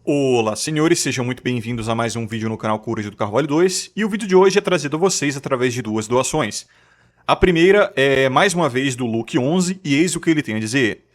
Olá, senhores, sejam muito bem-vindos a mais um vídeo no canal Coruja do Carvalho 2, e o vídeo de hoje é trazido a vocês através de duas doações. A primeira é, mais uma vez, do Luke11, e eis o que ele tem a dizer.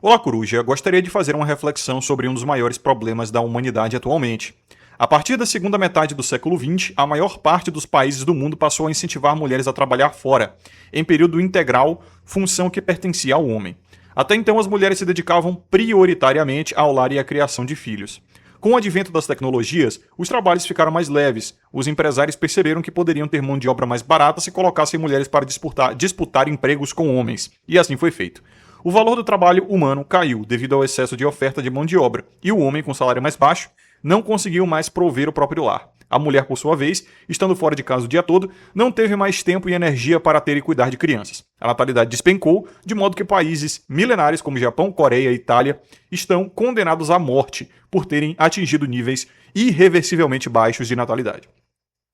Olá, Coruja, gostaria de fazer uma reflexão sobre um dos maiores problemas da humanidade atualmente. A partir da segunda metade do século XX, a maior parte dos países do mundo passou a incentivar mulheres a trabalhar fora, em período integral, função que pertencia ao homem. Até então, as mulheres se dedicavam prioritariamente ao lar e à criação de filhos. Com o advento das tecnologias, os trabalhos ficaram mais leves. Os empresários perceberam que poderiam ter mão de obra mais barata se colocassem mulheres para disputar empregos com homens. E assim foi feito. O valor do trabalho humano caiu devido ao excesso de oferta de mão de obra, e o homem, com salário mais baixo, não conseguiu mais prover o próprio lar. A mulher, por sua vez, estando fora de casa o dia todo, não teve mais tempo e energia para ter e cuidar de crianças. A natalidade despencou, de modo que países milenares como Japão, Coreia e Itália estão condenados à morte por terem atingido níveis irreversivelmente baixos de natalidade.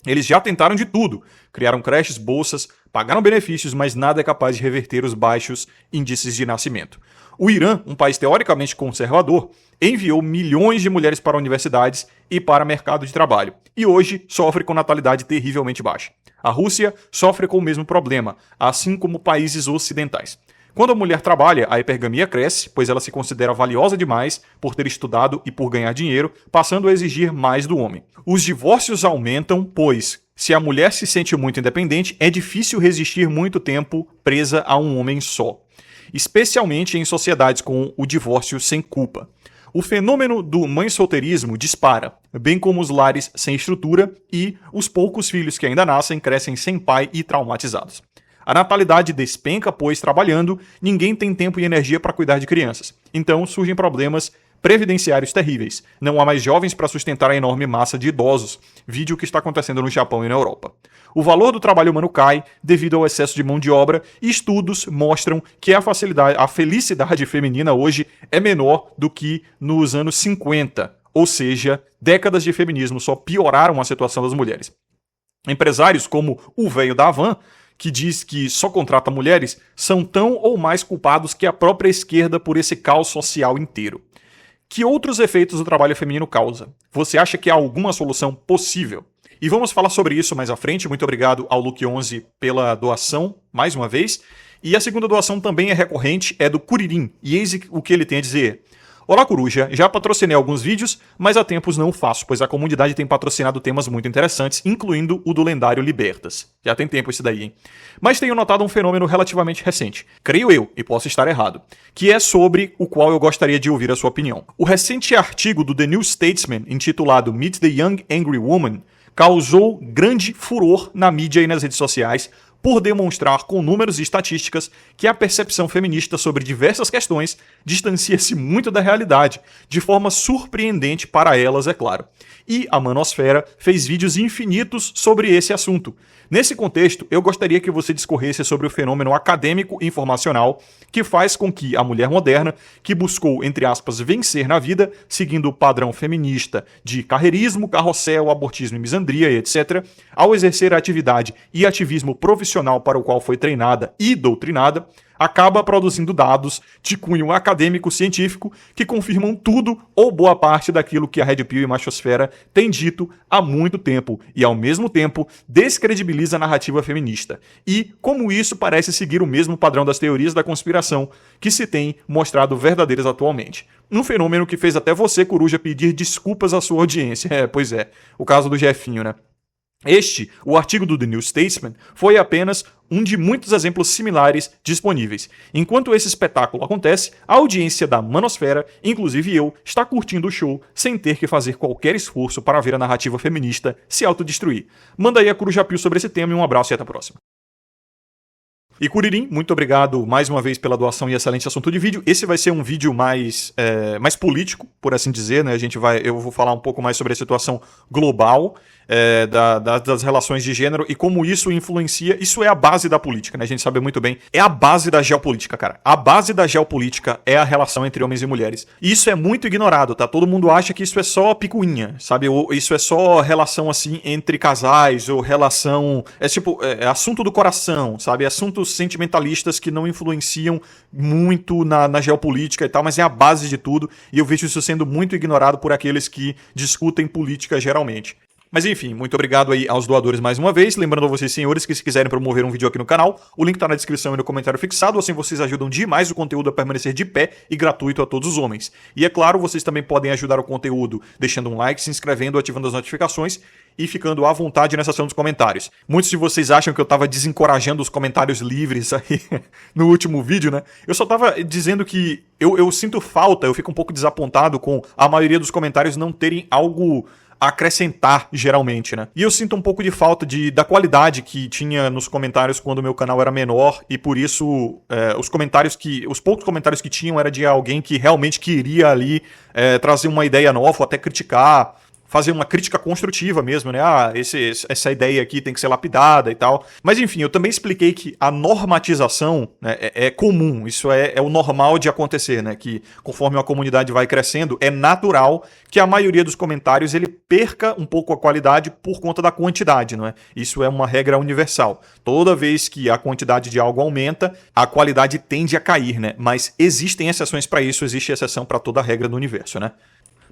Eles já tentaram de tudo, criaram creches, bolsas, pagaram benefícios, mas nada é capaz de reverter os baixos índices de nascimento. O Irã, um país teoricamente conservador, enviou milhões de mulheres para universidades e para mercado de trabalho, e hoje sofre com natalidade terrivelmente baixa. A Rússia sofre com o mesmo problema, assim como países ocidentais. Quando a mulher trabalha, a hipergamia cresce, pois ela se considera valiosa demais por ter estudado e por ganhar dinheiro, passando a exigir mais do homem. Os divórcios aumentam, pois, se a mulher se sente muito independente, é difícil resistir muito tempo presa a um homem só, especialmente em sociedades com o divórcio sem culpa. O fenômeno do mãe-solteirismo dispara, bem como os lares sem estrutura e os poucos filhos que ainda nascem crescem sem pai e traumatizados. A natalidade despenca, pois, trabalhando, ninguém tem tempo e energia para cuidar de crianças. Então surgem problemas previdenciários terríveis. Não há mais jovens para sustentar a enorme massa de idosos, vide o que está acontecendo no Japão e na Europa. O valor do trabalho humano cai devido ao excesso de mão de obra, e estudos mostram que a felicidade feminina hoje é menor do que nos anos 50, ou seja, décadas de feminismo só pioraram a situação das mulheres. Empresários como o velho da Havan, que diz que só contrata mulheres, são tão ou mais culpados que a própria esquerda por esse caos social inteiro. Que outros efeitos o trabalho feminino causa? Você acha que há alguma solução possível? E vamos falar sobre isso mais à frente. Muito obrigado ao Luke11 pela doação, mais uma vez. E a segunda doação também é recorrente, é do Curirim, e eis o que ele tem a dizer. Olá, Coruja, já patrocinei alguns vídeos, mas há tempos não faço, pois a comunidade tem patrocinado temas muito interessantes, incluindo o do lendário Libertas. Já tem tempo esse daí, hein? Mas tenho notado um fenômeno relativamente recente, creio eu, e posso estar errado, que é sobre o qual eu gostaria de ouvir a sua opinião. O recente artigo do The New Statesman, intitulado Meet the Young Angry Woman, causou grande furor na mídia e nas redes sociais, por demonstrar com números e estatísticas que a percepção feminista sobre diversas questões distancia-se muito da realidade, de forma surpreendente para elas, é claro. E a Manosfera fez vídeos infinitos sobre esse assunto. Nesse contexto, eu gostaria que você discorresse sobre o fenômeno acadêmico informacional que faz com que a mulher moderna, que buscou, entre aspas, vencer na vida, seguindo o padrão feminista de carreirismo, carrossel, abortismo e misandria, etc., ao exercer a atividade e ativismo profissional para o qual foi treinada e doutrinada, acaba produzindo dados de cunho acadêmico-científico que confirmam tudo ou boa parte daquilo que a Red Pill e Machosfera têm dito há muito tempo e, ao mesmo tempo, descredibiliza a narrativa feminista. E como isso parece seguir o mesmo padrão das teorias da conspiração que se tem mostrado verdadeiras atualmente. Um fenômeno que fez até você, Coruja, pedir desculpas à sua audiência. Pois é, o caso do Jefinho, né? O artigo do The New Statesman, foi apenas um de muitos exemplos similares disponíveis. Enquanto esse espetáculo acontece, a audiência da Manosfera, inclusive eu, está curtindo o show sem ter que fazer qualquer esforço para ver a narrativa feminista se autodestruir. Manda aí a Corujapil sobre esse tema e um abraço e até a próxima. E Curirim, muito obrigado mais uma vez pela doação e excelente assunto de vídeo. Esse vai ser um vídeo mais político, por assim dizer, né? Eu vou falar um pouco mais sobre a situação global. das relações de gênero e como isso influencia. Isso é a base da política, né? A gente sabe muito bem. É a base da geopolítica, cara. A base da geopolítica é a relação entre homens e mulheres. E isso é muito ignorado, tá? Todo mundo acha que isso é só picuinha, sabe? Ou isso é só relação, assim, entre casais, ou relação... É assunto do coração, sabe? Assuntos sentimentalistas que não influenciam muito na geopolítica e tal, mas é a base de tudo. E eu vejo isso sendo muito ignorado por aqueles que discutem política geralmente. Mas enfim, muito obrigado aí aos doadores mais uma vez. Lembrando a vocês, senhores, que se quiserem promover um vídeo aqui no canal, o link tá na descrição e no comentário fixado, assim vocês ajudam demais o conteúdo a permanecer de pé e gratuito a todos os homens. E é claro, vocês também podem ajudar o conteúdo deixando um like, se inscrevendo, ativando as notificações e ficando à vontade nessa seção dos comentários. Muitos de vocês acham que eu tava desencorajando os comentários livres aí no último vídeo, né? Eu só tava dizendo que eu sinto falta, eu fico um pouco desapontado com a maioria dos comentários não terem algo a acrescentar, geralmente, né? E eu sinto um pouco de falta da qualidade que tinha nos comentários quando o meu canal era menor, e por isso os poucos comentários que tinham era de alguém que realmente queria ali trazer uma ideia nova, ou até criticar, fazer uma crítica construtiva mesmo, né? Essa ideia aqui tem que ser lapidada e tal. Mas enfim, eu também expliquei que a normatização, né, é comum, isso é o normal de acontecer, né? Que conforme a comunidade vai crescendo, é natural que a maioria dos comentários ele perca um pouco a qualidade por conta da quantidade, não é? Isso é uma regra universal. Toda vez que a quantidade de algo aumenta, a qualidade tende a cair, né? Mas existem exceções para isso, existe exceção para toda a regra do universo, né?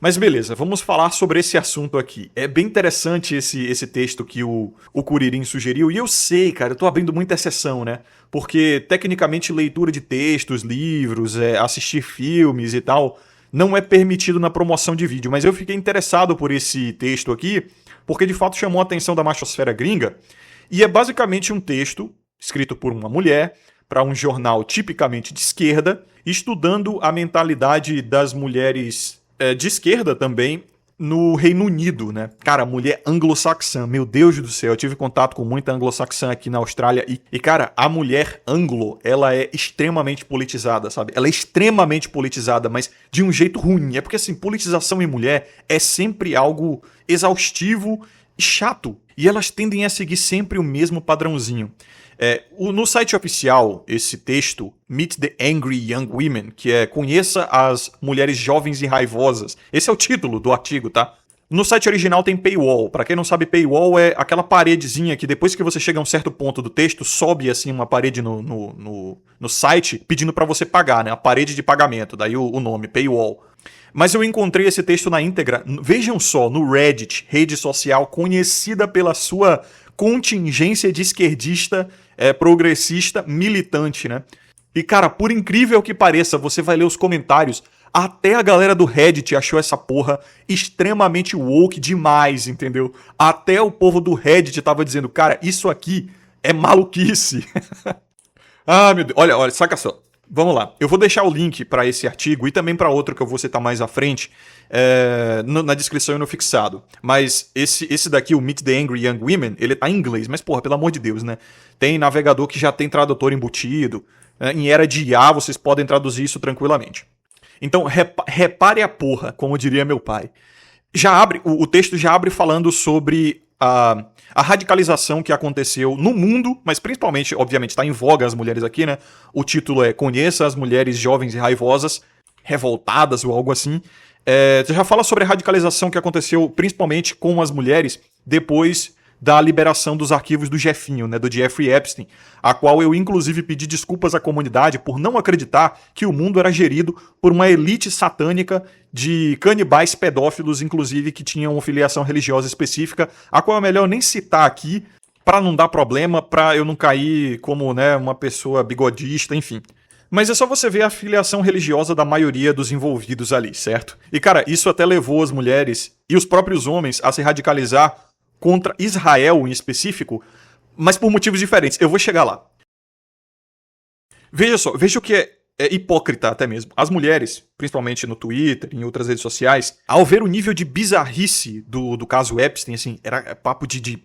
Mas beleza, vamos falar sobre esse assunto aqui. É bem interessante esse texto que o Curirim sugeriu, e eu sei, cara, eu tô abrindo muita exceção, né? Porque, tecnicamente, leitura de textos, livros, assistir filmes e tal, não é permitido na promoção de vídeo. Mas eu fiquei interessado por esse texto aqui, porque de fato chamou a atenção da machosfera gringa, e é basicamente um texto escrito por uma mulher, para um jornal tipicamente de esquerda, estudando a mentalidade das mulheres de esquerda também no Reino Unido, né? Cara, mulher anglo-saxã, meu Deus do céu, eu tive contato com muita anglo-saxã aqui na Austrália e, cara, a mulher anglo, ela é extremamente politizada, sabe? Ela é extremamente politizada, mas de um jeito ruim. É porque, assim, politização em mulher é sempre algo exaustivo e chato. E elas tendem a seguir sempre o mesmo padrãozinho. No site oficial, esse texto, Meet the Angry Young Women, que é Conheça as Mulheres Jovens e Raivosas. Esse é o título do artigo, tá? No site original tem paywall. Pra quem não sabe, paywall é aquela paredezinha que depois que você chega a um certo ponto do texto, sobe assim uma parede no site pedindo pra você pagar, né? A parede de pagamento, daí o nome, paywall. Mas eu encontrei esse texto na íntegra, vejam só, no Reddit, rede social conhecida pela sua contingência de esquerdista, progressista, militante, né? E, cara, por incrível que pareça, você vai ler os comentários, até a galera do Reddit achou essa porra extremamente woke demais, entendeu? Até o povo do Reddit tava dizendo, cara, isso aqui é maluquice. Ah, meu Deus. Olha, saca só. Vamos lá, eu vou deixar o link para esse artigo e também para outro que eu vou citar mais à frente na descrição e no fixado. Mas esse daqui, o Meet the Angry Young Women, ele tá em inglês, mas porra, pelo amor de Deus, né? Tem navegador que já tem tradutor embutido, em era de IA vocês podem traduzir isso tranquilamente. Então, repare a porra, como diria meu pai. O texto já abre falando sobre a radicalização que aconteceu no mundo, mas principalmente, obviamente, está em voga as mulheres aqui, né? O título é Conheça as Mulheres Jovens e Raivosas, Revoltadas ou algo assim. Já fala sobre a radicalização que aconteceu principalmente com as mulheres depois da liberação dos arquivos do Jefinho, né, do Jeffrey Epstein, a qual eu inclusive pedi desculpas à comunidade por não acreditar que o mundo era gerido por uma elite satânica de canibais pedófilos, inclusive que tinham uma filiação religiosa específica, a qual é melhor nem citar aqui, para não dar problema, para eu não cair como, né, uma pessoa bigodista, enfim. Mas é só você ver a filiação religiosa da maioria dos envolvidos ali, certo? E cara, isso até levou as mulheres e os próprios homens a se radicalizar contra Israel em específico, mas por motivos diferentes. Eu vou chegar lá. Veja só, veja o que é hipócrita até mesmo. As mulheres, principalmente no Twitter, em outras redes sociais, ao ver o nível de bizarrice do caso Epstein, assim, era papo de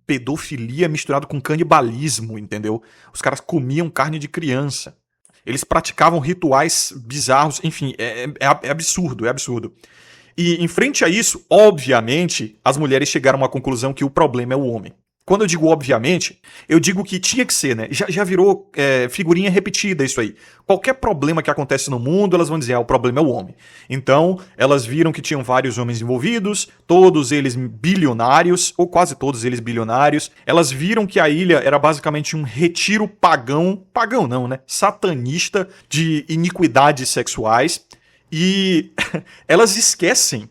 pedofilia misturado com canibalismo, entendeu? Os caras comiam carne de criança. Eles praticavam rituais bizarros, enfim, é absurdo, é absurdo. E em frente a isso, obviamente, as mulheres chegaram a uma conclusão que o problema é o homem. Quando eu digo obviamente, eu digo que tinha que ser, né? Já virou figurinha repetida isso aí. Qualquer problema que acontece no mundo, elas vão dizer, o problema é o homem. Então, elas viram que tinham vários homens envolvidos, todos eles bilionários, ou quase todos eles bilionários. Elas viram que a ilha era basicamente um retiro pagão não, né? Satanista de iniquidades sexuais. E elas esquecem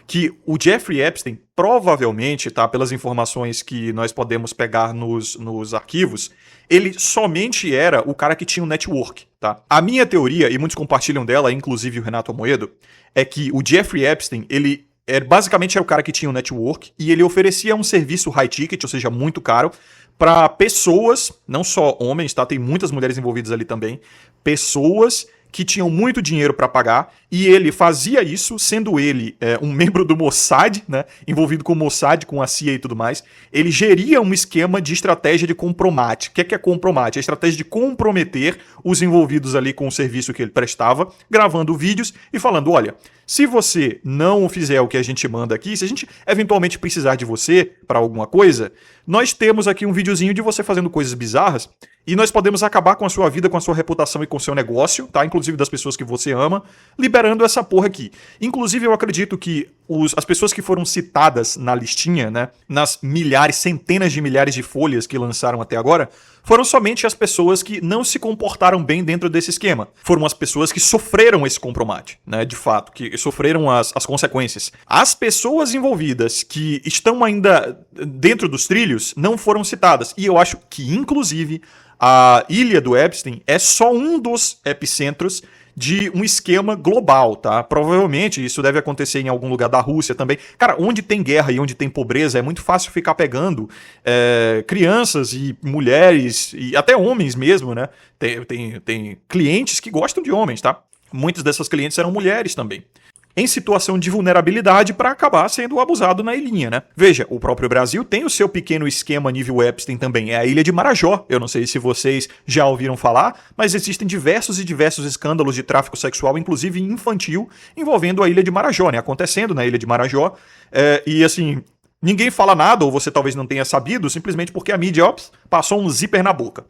que o Jeffrey Epstein, provavelmente, tá, pelas informações que nós podemos pegar nos arquivos, ele somente era o cara que tinha um network, tá? A minha teoria, e muitos compartilham dela, inclusive o Renato Amoedo, é que o Jeffrey Epstein, ele basicamente era o cara que tinha um network e ele oferecia um serviço high ticket, ou seja, muito caro, para pessoas, não só homens, tá? Tem muitas mulheres envolvidas ali também, pessoas que tinham muito dinheiro para pagar, e ele fazia isso, sendo ele um membro do Mossad, né, envolvido com o Mossad, com a CIA e tudo mais. Ele geria um esquema de estratégia de compromate. O que é compromate? É a estratégia de comprometer os envolvidos ali com o serviço que ele prestava, gravando vídeos e falando, olha, se você não fizer o que a gente manda aqui, se a gente eventualmente precisar de você para alguma coisa, nós temos aqui um videozinho de você fazendo coisas bizarras, e nós podemos acabar com a sua vida, com a sua reputação e com o seu negócio, tá? Inclusive das pessoas que você ama, liberando essa porra aqui. Inclusive, eu acredito que as pessoas que foram citadas na listinha, né? Nas milhares, centenas de milhares de folhas que lançaram até agora, foram somente as pessoas que não se comportaram bem dentro desse esquema. Foram as pessoas que sofreram esse compromate, né? De fato, que sofreram as consequências. As pessoas envolvidas que estão ainda dentro dos trilhos não foram citadas. E eu acho que, inclusive, a ilha do Epstein é só um dos epicentros de um esquema global, tá? Provavelmente isso deve acontecer em algum lugar da Rússia também. Cara, onde tem guerra e onde tem pobreza é muito fácil ficar pegando crianças e mulheres e até homens mesmo, né? Tem clientes que gostam de homens, tá? Muitas dessas clientes eram mulheres também, em situação de vulnerabilidade para acabar sendo abusado na ilhinha, né? Veja, o próprio Brasil tem o seu pequeno esquema nível Epstein também, é a ilha de Marajó. Eu não sei se vocês já ouviram falar, mas existem diversos escândalos de tráfico sexual, inclusive infantil, envolvendo a ilha de Marajó, né? Acontecendo na ilha de Marajó. E assim, ninguém fala nada, ou você talvez não tenha sabido, simplesmente porque a mídia, passou um zíper na boca.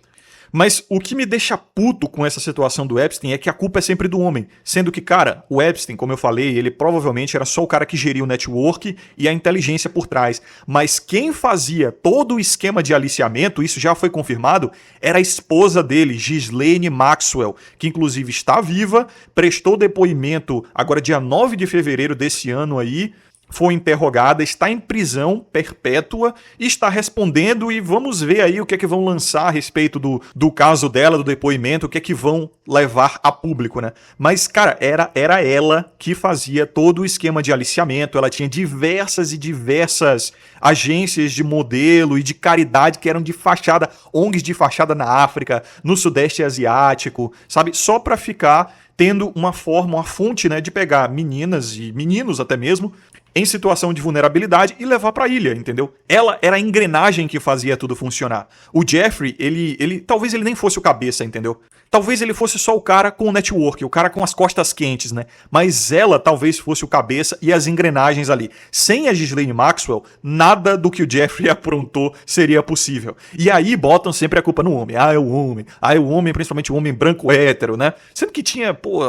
Mas o que me deixa puto com essa situação do Epstein é que a culpa é sempre do homem. Sendo que, cara, o Epstein, como eu falei, ele provavelmente era só o cara que geria o network e a inteligência por trás. Mas quem fazia todo o esquema de aliciamento, isso já foi confirmado, era a esposa dele, Ghislaine Maxwell, que inclusive está viva, prestou depoimento agora dia 9 de fevereiro desse ano aí, foi interrogada, está em prisão perpétua e está respondendo, e vamos ver aí o que é que vão lançar a respeito do caso dela, do depoimento, o que é que vão levar a público, né? Mas, cara, era ela que fazia todo o esquema de aliciamento, ela tinha diversas agências de modelo e de caridade que eram de fachada, ONGs de fachada na África, no Sudeste Asiático, sabe? Só para ficar tendo uma fonte, né, de pegar meninas e meninos até mesmo, em situação de vulnerabilidade e levar pra ilha, entendeu? Ela era a engrenagem que fazia tudo funcionar. O Jeffrey, ele talvez ele nem fosse o cabeça, entendeu? Talvez ele fosse só o cara com o network, o cara com as costas quentes, né? Mas ela talvez fosse o cabeça e as engrenagens ali. Sem a Ghislaine Maxwell, nada do que o Jeffrey aprontou seria possível. E aí botam sempre a culpa no homem. É o homem. É o homem, principalmente o homem branco hétero, né? Sendo que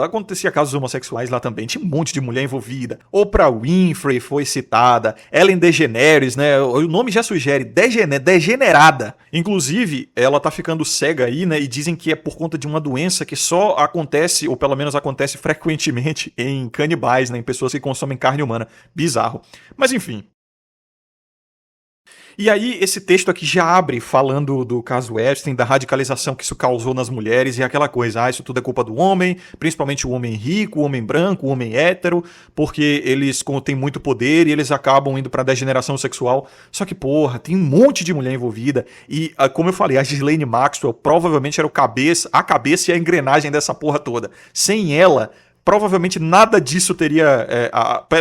acontecia casos homossexuais lá também. Tinha um monte de mulher envolvida. Oprah Winfrey foi citada. Ellen DeGeneres, né? O nome já sugere. Degenerada. Inclusive, ela tá ficando cega aí, né? E dizem que é por conta de uma doença que só acontece, ou pelo menos acontece frequentemente em canibais, né? Em pessoas que consomem carne humana. Bizarro. Mas enfim. E aí, esse texto aqui já abre falando do caso Epstein, da radicalização que isso causou nas mulheres e aquela coisa, isso tudo é culpa do homem, principalmente o homem rico, o homem branco, o homem hétero, porque eles têm muito poder e eles acabam indo pra degeneração sexual. Só que, porra, tem um monte de mulher envolvida e, como eu falei, a Ghislaine Maxwell provavelmente era a cabeça e a engrenagem dessa porra toda. Sem ela, provavelmente nada disso teria,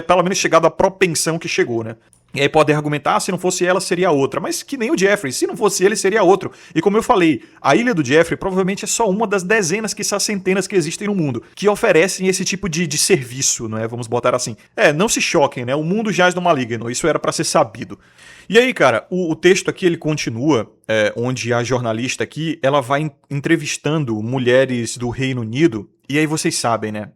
pelo menos, chegado à propensão que chegou, né? E aí podem argumentar, se não fosse ela, seria outra. Mas que nem o Jeffrey, se não fosse ele, seria outro. E como eu falei, a ilha do Jeffrey provavelmente é só uma das dezenas, quiçá centenas que existem no mundo, que oferecem esse tipo de serviço, não é? Vamos botar assim. Não se choquem, né? O mundo jaz no maligno, isso era pra ser sabido. E aí, cara, o texto aqui, ele continua, onde a jornalista aqui, ela vai entrevistando mulheres do Reino Unido, e aí vocês sabem, né?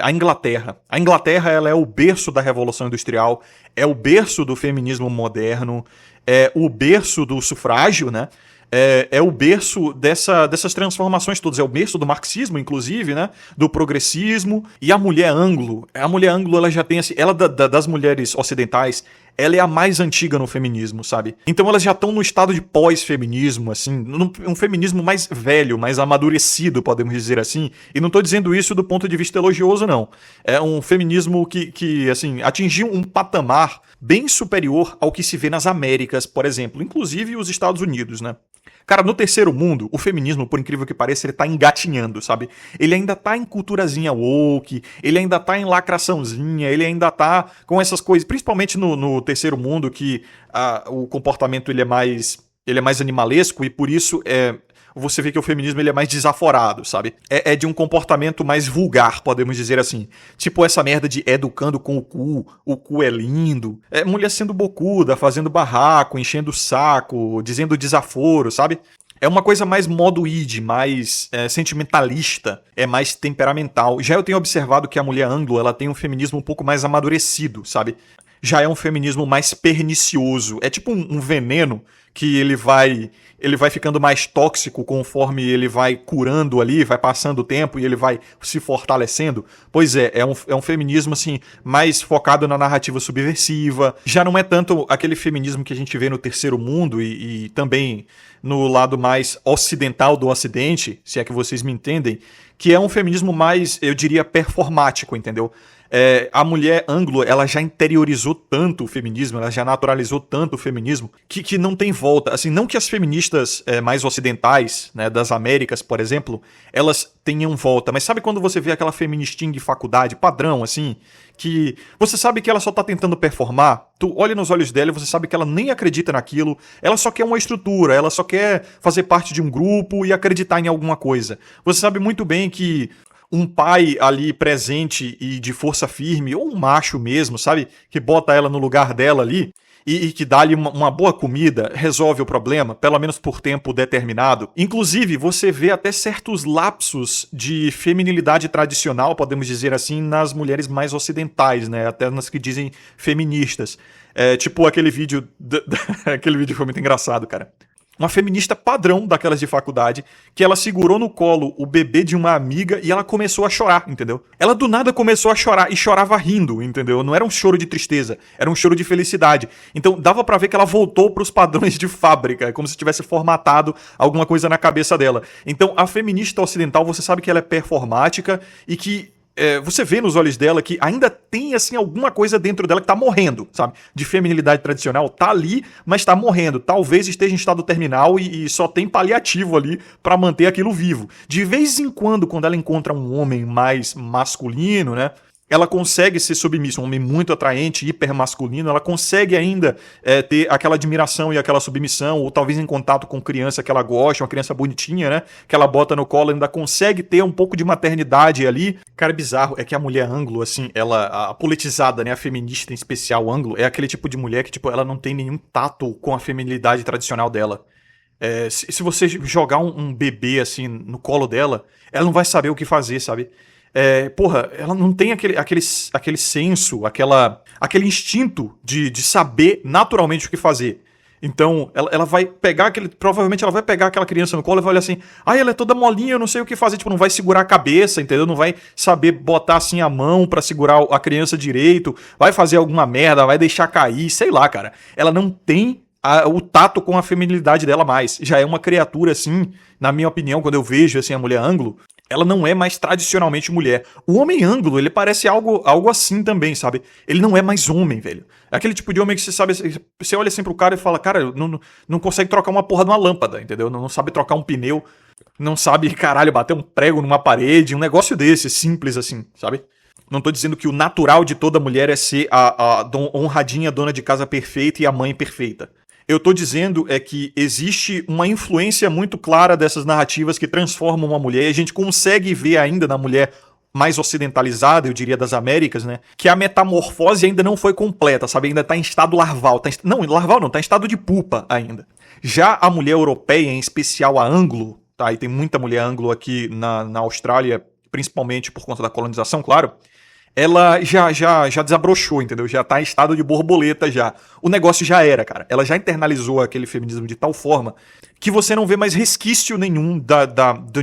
A Inglaterra. A Inglaterra, ela é o berço da Revolução Industrial, é o berço do feminismo moderno, é o berço do sufrágio, né? É o berço dessas transformações todas, é o berço do marxismo, inclusive, né? Do progressismo. E a mulher anglo, ela já tem assim, ela das mulheres ocidentais, ela é a mais antiga no feminismo, sabe? Então elas já estão no estado de pós-feminismo, assim, um feminismo mais velho, mais amadurecido, podemos dizer assim. E não tô dizendo isso do ponto de vista elogioso, não. É um feminismo que assim, atingiu um patamar bem superior ao que se vê nas Américas, por exemplo, inclusive os Estados Unidos, né? Cara, no terceiro mundo, o feminismo, por incrível que pareça, ele tá engatinhando, sabe? Ele ainda tá em culturazinha woke, ele ainda tá em lacraçãozinha, ele ainda tá com essas coisas, principalmente no terceiro mundo, que o comportamento ele é mais animalesco e por isso você vê que o feminismo ele é mais desaforado, sabe? É de um comportamento mais vulgar, podemos dizer assim. Tipo essa merda de educando com o cu é lindo. É mulher sendo bocuda, fazendo barraco, enchendo o saco, dizendo desaforo, sabe? É uma coisa mais modo id, mais sentimentalista, é mais temperamental. Já eu tenho observado que a mulher anglo, ela tem um feminismo um pouco mais amadurecido, sabe? Já é um feminismo mais pernicioso. É tipo um veneno que ele vai ficando mais tóxico conforme ele vai curando ali, vai passando o tempo e ele vai se fortalecendo. Pois é um feminismo assim mais focado na narrativa subversiva. Já não é tanto aquele feminismo que a gente vê no terceiro mundo e também no lado mais ocidental do ocidente, se é que vocês me entendem, que é um feminismo mais, eu diria, performático, entendeu? A mulher anglo, ela já interiorizou tanto o feminismo, ela já naturalizou tanto o feminismo, que não tem volta. Assim, não que as feministas mais ocidentais, né, das Américas, por exemplo, elas tenham volta. Mas sabe quando você vê aquela feministinha de faculdade, padrão, assim, que você sabe que ela só tá tentando performar, tu olha nos olhos dela e você sabe que ela nem acredita naquilo, ela só quer uma estrutura, ela só quer fazer parte de um grupo e acreditar em alguma coisa. Você sabe muito bem que um pai ali presente e de força firme, ou um macho mesmo, sabe? Que bota ela no lugar dela ali e que dá-lhe uma boa comida, resolve o problema, pelo menos por tempo determinado. Inclusive, você vê até certos lapsos de feminilidade tradicional, podemos dizer assim, nas mulheres mais ocidentais, né? Até nas que dizem feministas. Tipo aquele vídeo... aquele vídeo foi muito engraçado, cara. Uma feminista padrão daquelas de faculdade, que ela segurou no colo o bebê de uma amiga e ela começou a chorar, entendeu? Ela do nada começou a chorar e chorava rindo, entendeu? Não era um choro de tristeza, era um choro de felicidade. Então dava pra ver que ela voltou pros padrões de fábrica, como se tivesse formatado alguma coisa na cabeça dela. Então a feminista ocidental, você sabe que ela é performática e que você vê nos olhos dela que ainda tem, assim, alguma coisa dentro dela que tá morrendo, sabe? De feminilidade tradicional, tá ali, mas tá morrendo. Talvez esteja em estado terminal e só tem paliativo ali pra manter aquilo vivo. De vez em quando ela encontra um homem mais masculino, né? Ela consegue ser submissa, um homem muito atraente, hiper masculino, ela consegue ainda ter aquela admiração e aquela submissão, ou talvez em contato com criança que ela gosta, uma criança bonitinha, né? Que ela bota no colo, ainda consegue ter um pouco de maternidade ali. Cara, bizarro é que a mulher anglo, assim, a politizada, né? A feminista em especial anglo, é aquele tipo de mulher que, tipo, ela não tem nenhum tato com a feminilidade tradicional dela. Se você jogar um bebê, assim, no colo dela, ela não vai saber o que fazer, sabe? Ela não tem aquele senso, aquele instinto de saber naturalmente o que fazer. Então, ela vai pegar provavelmente ela vai pegar aquela criança no colo e vai olhar assim, ela é toda molinha, eu não sei o que fazer, tipo, não vai segurar a cabeça, entendeu? Não vai saber botar assim a mão pra segurar a criança direito, vai fazer alguma merda, vai deixar cair, sei lá, cara. Ela não tem o tato com a feminilidade dela mais. Já é uma criatura, assim, na minha opinião, quando eu vejo, assim, a mulher anglo, ela não é mais tradicionalmente mulher. O homem anglo, ele parece algo assim também, sabe? Ele não é mais homem, velho. É aquele tipo de homem que você sabe, você olha assim pro cara e fala, cara, não consegue trocar uma porra de uma lâmpada, entendeu? Não sabe trocar um pneu, não sabe, caralho, bater um prego numa parede, um negócio desse, simples assim, sabe? Não tô dizendo que o natural de toda mulher é ser a honradinha dona de casa perfeita e a mãe perfeita. Eu tô dizendo é que existe uma influência muito clara dessas narrativas que transformam uma mulher, e a gente consegue ver ainda na mulher mais ocidentalizada, eu diria das Américas, né, que a metamorfose ainda não foi completa, sabe, ainda tá em estado larval, não, larval não, tá em estado de pupa ainda. Já a mulher europeia, em especial a anglo, tá, e tem muita mulher anglo aqui na Austrália, principalmente por conta da colonização, claro, ela já desabrochou, entendeu? Já tá em estado de borboleta já. O negócio já era, cara. Ela já internalizou aquele feminismo de tal forma que você não vê mais resquício nenhum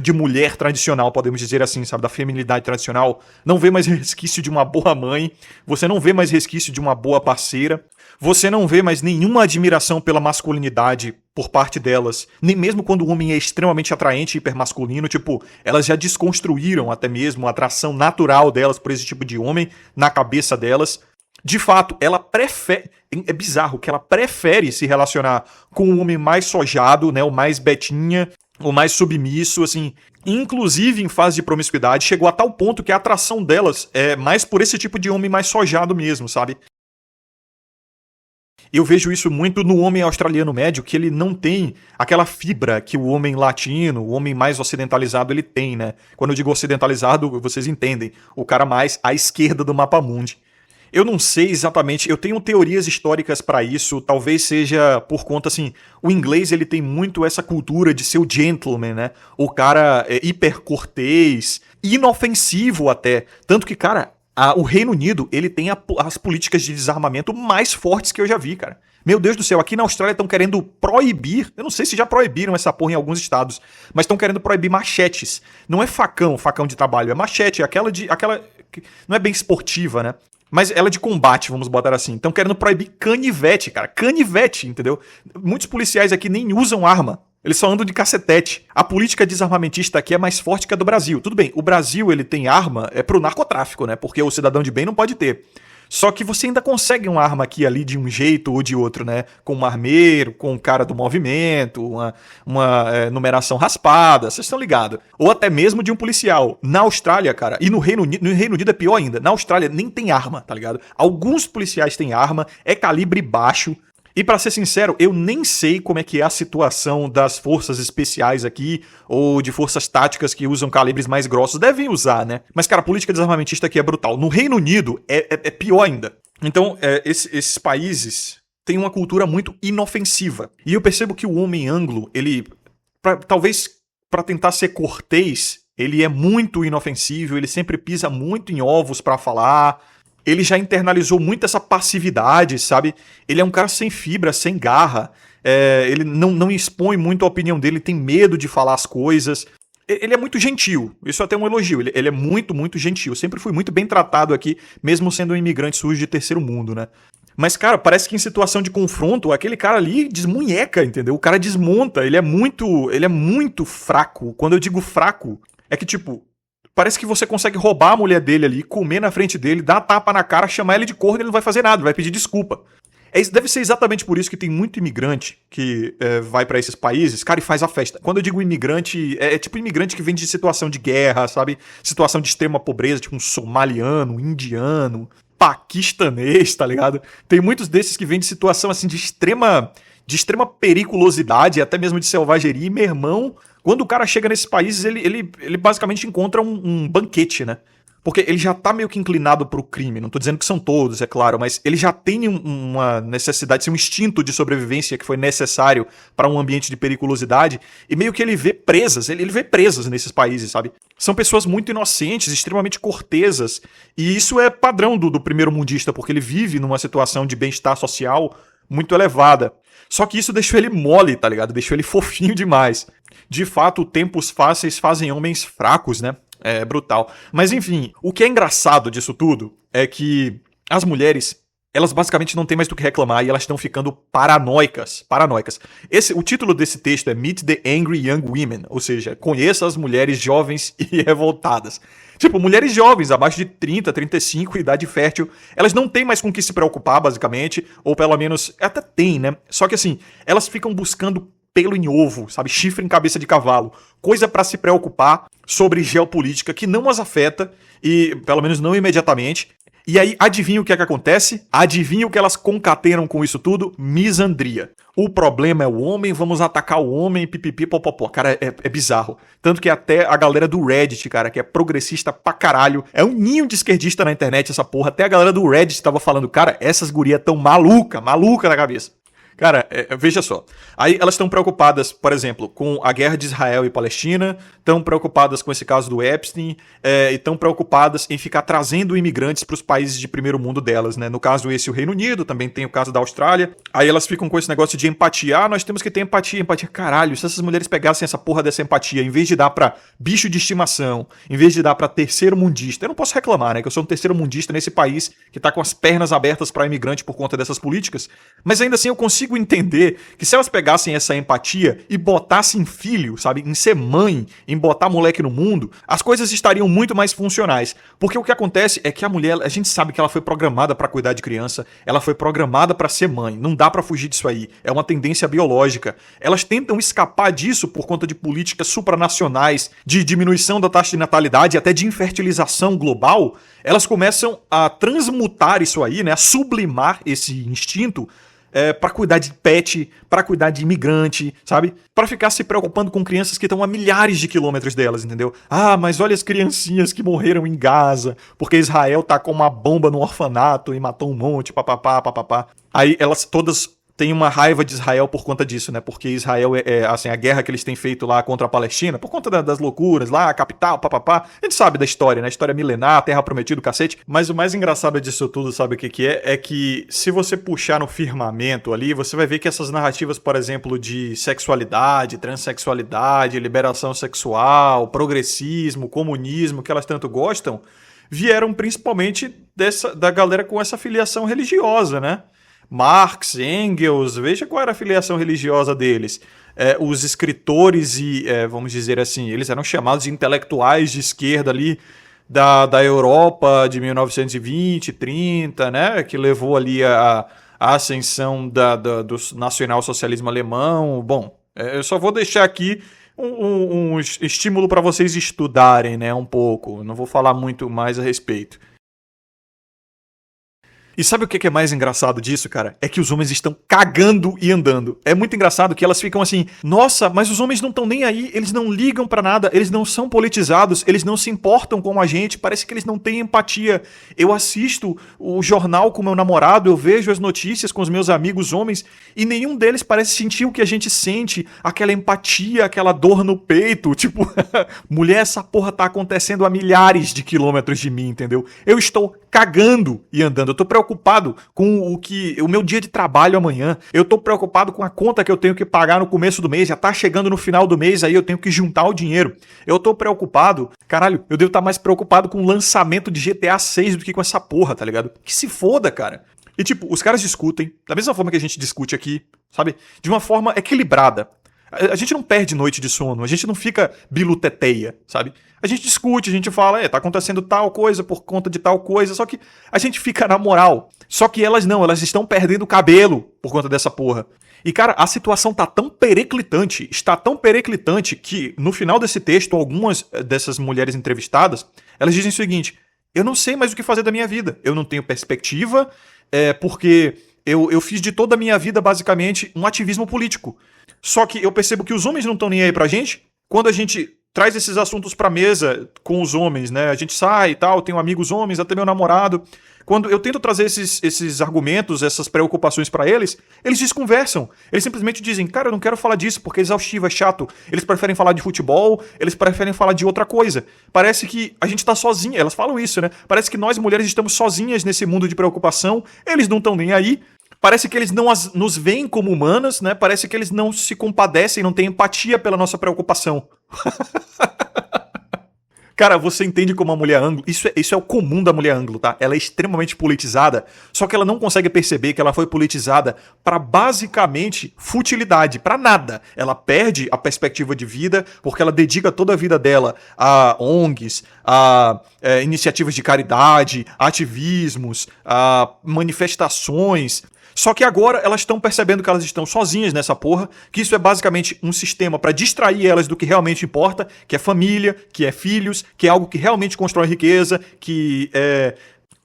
de mulher tradicional, podemos dizer assim, sabe? Da feminilidade tradicional. Não vê mais resquício de uma boa mãe. Você não vê mais resquício de uma boa parceira. Você não vê mais nenhuma admiração pela masculinidade por parte delas, nem mesmo quando o homem é extremamente atraente e hipermasculino, tipo, elas já desconstruíram até mesmo a atração natural delas por esse tipo de homem na cabeça delas. De fato, ela prefere, é bizarro que ela prefere se relacionar com o homem mais sojado, né, o mais betinha, o mais submisso, assim, inclusive em fase de promiscuidade, chegou a tal ponto que a atração delas é mais por esse tipo de homem mais sojado mesmo, sabe? Eu vejo isso muito no homem australiano médio, que ele não tem aquela fibra que o homem latino, o homem mais ocidentalizado, ele tem, né? Quando eu digo ocidentalizado, vocês entendem. O cara mais à esquerda do mapa mundi. Eu não sei exatamente, eu tenho teorias históricas pra isso, talvez seja por conta, assim, o inglês ele tem muito essa cultura de ser o gentleman, né? O cara é hiper cortês, inofensivo até. Tanto que, cara, o Reino Unido, ele tem as políticas de desarmamento mais fortes que eu já vi, cara. Meu Deus do céu, aqui na Austrália estão querendo proibir, eu não sei se já proibiram essa porra em alguns estados, mas estão querendo proibir machetes. Não é facão de trabalho, é machete, aquela não é bem esportiva, né? Mas ela é de combate, vamos botar assim. Estão querendo proibir canivete, cara. Canivete, entendeu? Muitos policiais aqui nem usam arma. Eles só andam de cacetete. A política desarmamentista aqui é mais forte que a do Brasil. Tudo bem, o Brasil ele tem arma pro narcotráfico, né? Porque o cidadão de bem não pode ter. Só que você ainda consegue uma arma aqui ali de um jeito ou de outro, né? Com um armeiro, com um cara do movimento, uma numeração raspada, vocês estão ligados. Ou até mesmo de um policial. Na Austrália, cara, e no Reino Unido é pior ainda. Na Austrália nem tem arma, tá ligado? Alguns policiais têm arma, é calibre baixo. E pra ser sincero, eu nem sei como é que é a situação das forças especiais aqui, ou de forças táticas que usam calibres mais grossos. Devem usar, né? Mas, cara, a política desarmamentista aqui é brutal. No Reino Unido, é pior ainda. Então, esses países têm uma cultura muito inofensiva. E eu percebo que o homem anglo, ele, talvez pra tentar ser cortês, ele é muito inofensivo, ele sempre pisa muito em ovos pra falar. Ele já internalizou muito essa passividade, sabe? Ele é um cara sem fibra, sem garra. Ele não expõe muito a opinião dele, tem medo de falar as coisas. Ele é muito gentil, isso é até um elogio. Ele é muito, muito gentil. Sempre fui muito bem tratado aqui, mesmo sendo um imigrante sujo de terceiro mundo, né? Mas, cara, parece que em situação de confronto, aquele cara ali desmunheca, entendeu? O cara desmonta, ele é muito fraco. Quando eu digo fraco, é que, tipo, parece que você consegue roubar a mulher dele ali, comer na frente dele, dar tapa na cara, chamar ele de corno e ele não vai fazer nada, vai pedir desculpa. Deve ser exatamente por isso que tem muito imigrante que vai pra esses países, cara, e faz a festa. Quando eu digo imigrante, é tipo imigrante que vem de situação de guerra, sabe? Situação de extrema pobreza, tipo um somaliano, um indiano, paquistanês, tá ligado? Tem muitos desses que vêm de situação, assim, de extrema periculosidade, até mesmo de selvageria, e meu irmão, quando o cara chega nesses países, ele basicamente encontra um banquete, né? Porque ele já tá meio que inclinado pro crime. Não tô dizendo que são todos, é claro, mas ele já tem uma necessidade, um instinto de sobrevivência que foi necessário para um ambiente de periculosidade. E meio que ele vê presas, ele vê presas nesses países, sabe? São pessoas muito inocentes, extremamente cortesas. E isso é padrão do primeiro mundista, porque ele vive numa situação de bem-estar social muito elevada. Só que isso deixou ele mole, tá ligado? Deixou ele fofinho demais. De fato, tempos fáceis fazem homens fracos, né? É brutal. Mas enfim, o que é engraçado disso tudo é que as mulheres, elas basicamente não têm mais do que reclamar e elas estão ficando paranoicas. O título desse texto é Meet the Angry Young Women, ou seja, conheça as mulheres jovens e revoltadas. Tipo, mulheres jovens, abaixo de 30, 35, idade fértil, elas não têm mais com o que se preocupar, basicamente, ou pelo menos, até tem, né? Só que assim, elas ficam buscando pelo em ovo, sabe? Chifre em cabeça de cavalo. Coisa pra se preocupar sobre geopolítica que não as afeta, e pelo menos não imediatamente. E aí, adivinha o que é que acontece? Adivinha o que elas concatenam com isso tudo? Misandria. O problema é o homem, vamos atacar o homem, pipipi, popopó. Cara, é bizarro. Tanto que até a galera do Reddit, cara, que é progressista pra caralho, é um ninho de esquerdista na internet essa porra. Até a galera do Reddit tava falando, cara, essas gurias tão maluca na cabeça. Cara, veja só. Aí elas estão preocupadas, por exemplo, com a guerra de Israel e Palestina, estão preocupadas com esse caso do Epstein, e estão preocupadas em ficar trazendo imigrantes para os países de primeiro mundo delas, né? No caso, esse o Reino Unido, também tem o caso da Austrália. Aí elas ficam com esse negócio de empatia. Ah, nós temos que ter empatia. Caralho, se essas mulheres pegassem essa porra dessa empatia, em vez de dar pra bicho de estimação, em vez de dar pra terceiro mundista, eu não posso reclamar, né? Que eu sou um terceiro mundista nesse país que tá com as pernas abertas pra imigrante por conta dessas políticas, mas ainda assim eu consigo entender que se elas pegassem essa empatia e botassem filho, sabe, em ser mãe, em botar moleque no mundo, as coisas estariam muito mais funcionais. Porque o que acontece é que a mulher, a gente sabe que ela foi programada pra cuidar de criança, ela foi programada pra ser mãe, não dá pra fugir disso aí, é uma tendência biológica. Elas tentam escapar disso por conta de políticas supranacionais, de diminuição da taxa de natalidade, até de infertilização global. Elas começam a transmutar isso aí, né, a sublimar esse instinto pra cuidar de pet, pra cuidar de imigrante, sabe? Pra ficar se preocupando com crianças que estão a milhares de quilômetros delas, entendeu? Ah, mas olha as criancinhas que morreram em Gaza, porque Israel tacou uma bomba no orfanato e matou um monte, papapá, papapá. Aí elas todas têm uma raiva de Israel por conta disso, né? Porque Israel assim, a guerra que eles têm feito lá contra a Palestina, por conta das loucuras lá, a capital, papapá. A gente sabe da história, né? A história milenar, terra prometida, cacete. Mas o mais engraçado disso tudo, sabe o que é? É que se você puxar no firmamento ali, você vai ver que essas narrativas, por exemplo, de sexualidade, transexualidade, liberação sexual, progressismo, comunismo, que elas tanto gostam, vieram principalmente da galera com essa filiação religiosa, né? Marx, Engels, veja qual era a filiação religiosa deles. Os escritores e, vamos dizer assim, eles eram chamados de intelectuais de esquerda ali da Europa de 1920, 30, né? Que levou ali a ascensão do nacionalsocialismo alemão. Bom, eu só vou deixar aqui um estímulo para vocês estudarem, né, um pouco. Não vou falar muito mais a respeito. E sabe o que é mais engraçado disso, cara? É que os homens estão cagando e andando. É muito engraçado que elas ficam assim, nossa, mas os homens não estão nem aí, eles não ligam pra nada, eles não são politizados, eles não se importam com a gente, parece que eles não têm empatia. Eu assisto o jornal com meu namorado, eu vejo as notícias com os meus amigos homens, e nenhum deles parece sentir o que a gente sente, aquela empatia, aquela dor no peito, tipo, mulher, essa porra tá acontecendo a milhares de quilômetros de mim, entendeu? Eu estou cagando e andando, eu tô preocupado com o meu dia de trabalho amanhã, eu tô preocupado com a conta que eu tenho que pagar no começo do mês, já tá chegando no final do mês, aí eu tenho que juntar o dinheiro, eu tô preocupado, caralho, eu devo estar mais preocupado com o lançamento de GTA 6 do que com essa porra, tá ligado? Que se foda, cara. E tipo, os caras discutem, da mesma forma que a gente discute aqui, sabe? De uma forma equilibrada. A gente não perde noite de sono, a gente não fica biluteteia, sabe? A gente discute, a gente fala, tá acontecendo tal coisa por conta de tal coisa, só que a gente fica na moral. Só que elas não, elas estão perdendo o cabelo por conta dessa porra. E cara, a situação tá tão periclitante, está tão periclitante que no final desse texto, algumas dessas mulheres entrevistadas, elas dizem o seguinte, eu não sei mais o que fazer da minha vida, eu não tenho perspectiva, porque eu fiz de toda a minha vida basicamente um ativismo político. Só que eu percebo que os homens não estão nem aí pra gente. Quando a gente traz esses assuntos pra mesa com os homens, né? A gente sai e tal, tenho amigos homens, até meu namorado. Quando eu tento trazer esses argumentos, essas preocupações pra eles, eles desconversam. Eles simplesmente dizem, cara, eu não quero falar disso porque é exaustivo, é chato. Eles preferem falar de futebol, eles preferem falar de outra coisa. Parece que a gente tá sozinha, elas falam isso, né? Parece que nós mulheres estamos sozinhas nesse mundo de preocupação, eles não estão nem aí. Parece que eles não nos veem como humanas, né? Parece que eles não se compadecem, não têm empatia pela nossa preocupação. Cara, você entende como a mulher ângulo... Isso é o comum da mulher ângulo, tá? Ela é extremamente politizada, só que ela não consegue perceber que ela foi politizada pra basicamente futilidade, pra nada. Ela perde a perspectiva de vida porque ela dedica toda a vida dela a ONGs, a iniciativas de caridade, a ativismos, a manifestações. Só que agora elas estão percebendo que elas estão sozinhas nessa porra, que isso é basicamente um sistema pra distrair elas do que realmente importa, que é família, que é filhos, que é algo que realmente constrói riqueza, que é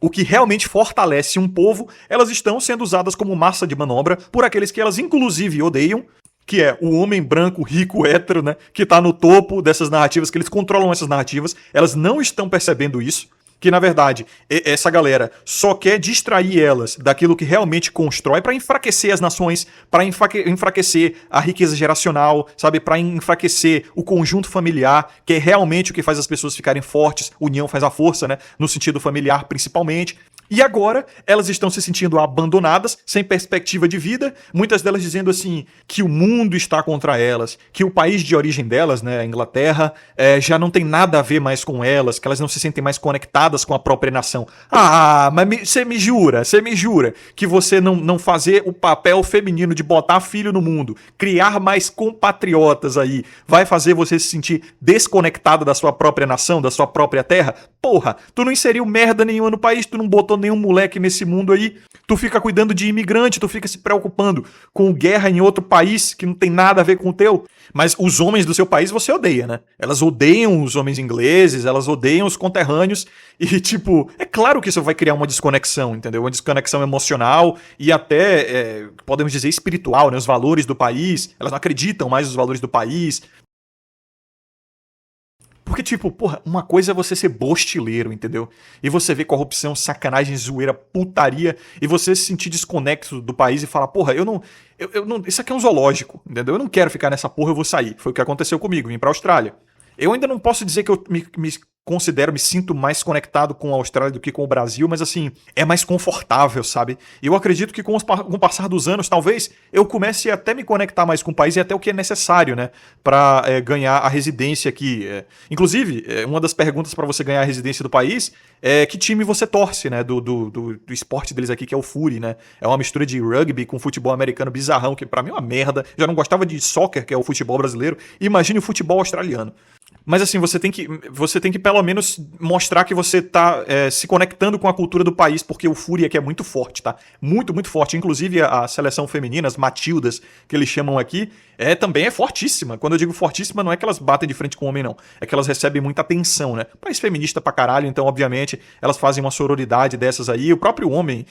o que realmente fortalece um povo. Elas estão sendo usadas como massa de manobra por aqueles que elas inclusive odeiam, que é o homem branco, rico, hétero, né, que tá no topo dessas narrativas, que eles controlam essas narrativas. Elas não estão percebendo isso. Que, na verdade, essa galera só quer distrair elas daquilo que realmente constrói para enfraquecer as nações, para enfraquecer a riqueza geracional, sabe? Para enfraquecer o conjunto familiar, que é realmente o que faz as pessoas ficarem fortes. União faz a força, né? No sentido familiar, principalmente. E agora elas estão se sentindo abandonadas, sem perspectiva de vida, muitas delas dizendo assim que o mundo está contra elas, que o país de origem delas, né, a Inglaterra, já não tem nada a ver mais com elas, que elas não se sentem mais conectadas com a própria nação. Ah, mas você me jura que você não fazer o papel feminino de botar filho no mundo, criar mais compatriotas aí, vai fazer você se sentir desconectado da sua própria nação, da sua própria terra? Porra, tu não inseriu merda nenhuma no país, tu não botou nenhum moleque nesse mundo aí, tu fica cuidando de imigrante, tu fica se preocupando com guerra em outro país que não tem nada a ver com o teu. Mas os homens do seu país você odeia, né? Elas odeiam os homens ingleses, elas odeiam os conterrâneos e, tipo, é claro que isso vai criar uma desconexão, entendeu? Uma desconexão emocional e até, podemos dizer, espiritual, né? Os valores do país, elas não acreditam mais nos valores do país. Porque, tipo, porra, uma coisa é você ser bostileiro, entendeu? E você ver corrupção, sacanagem, zoeira, putaria, e você se sentir desconexo do país e falar, porra, eu não. Isso aqui é um zoológico, entendeu? Eu não quero ficar nessa porra, eu vou sair. Foi o que aconteceu comigo, vim pra Austrália. Eu ainda não posso dizer que eu me sinto mais conectado com a Austrália do que com o Brasil, mas assim, é mais confortável, sabe? E eu acredito que com o passar dos anos, talvez eu comece a até me conectar mais com o país e até o que é necessário, né? Pra ganhar a residência aqui. Inclusive, uma das perguntas pra você ganhar a residência do país é que time você torce, né? Do esporte deles aqui, que é o Fury, né? É uma mistura de rugby com futebol americano bizarrão, que pra mim é uma merda. Já não gostava de soccer, que é o futebol brasileiro. Imagine o futebol australiano. Mas assim, você tem que pelo menos mostrar que você tá se conectando com a cultura do país, porque o Fury aqui é muito forte, tá? Muito, muito forte. Inclusive a seleção feminina, as Matildas, que eles chamam aqui, também é fortíssima. Quando eu digo fortíssima, não é que elas batem de frente com o homem, não. É que elas recebem muita atenção, né? País feminista pra caralho, então, obviamente, elas fazem uma sororidade dessas aí. O próprio homem,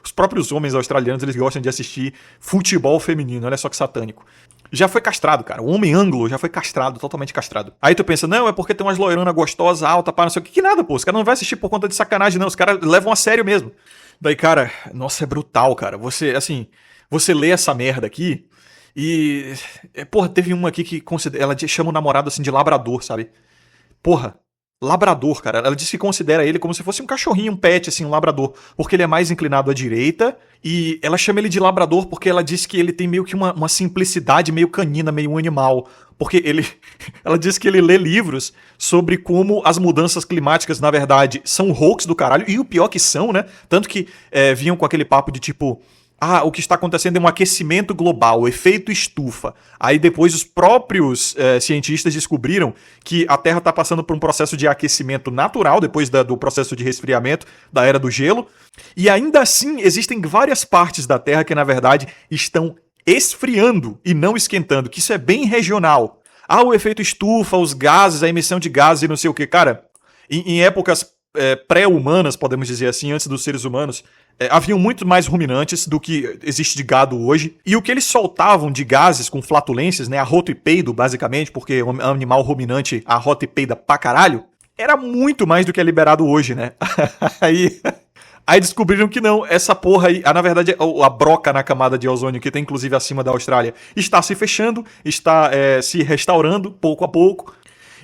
os próprios homens australianos, eles gostam de assistir futebol feminino. Olha só que satânico. Já foi castrado, cara. O homem anglo já foi castrado, totalmente castrado. Aí tu pensa, não, é porque tem umas loironas gostosas, alta, pá, não sei o que. Que nada, pô. Os caras não vão assistir por conta de sacanagem, não. Os caras levam a sério mesmo. Daí, cara, nossa, é brutal, cara. Você lê essa merda aqui e... Porra, teve uma aqui que ela chama o namorado, assim, de labrador, sabe? Porra. Labrador, cara. Ela diz que considera ele como se fosse um cachorrinho, um pet, assim, um labrador. Porque ele é mais inclinado à direita. E ela chama ele de labrador porque ela diz que ele tem meio que uma simplicidade meio canina, meio animal. Porque ele... Ela diz que ele lê livros sobre como as mudanças climáticas, na verdade, são hoax do caralho. E o pior que são, né? Tanto que vinham com aquele papo de tipo... Ah, o que está acontecendo é um aquecimento global, o efeito estufa. Aí depois os próprios cientistas descobriram que a Terra está passando por um processo de aquecimento natural, depois do processo de resfriamento da Era do Gelo. E ainda assim existem várias partes da Terra que na verdade estão esfriando e não esquentando, que isso é bem regional. Ah, o efeito estufa, os gases, a emissão de gases e não sei o que. Cara, em épocas pré-humanas, podemos dizer assim, antes dos seres humanos, haviam muito mais ruminantes do que existe de gado hoje. E o que eles soltavam de gases com flatulências, né, arroto e peido, basicamente, porque o animal ruminante arrota e peida pra caralho, era muito mais do que é liberado hoje, né? Aí descobriram que não, essa porra aí, na verdade, a broca na camada de ozônio, que tem inclusive acima da Austrália, está se fechando, está se restaurando pouco a pouco.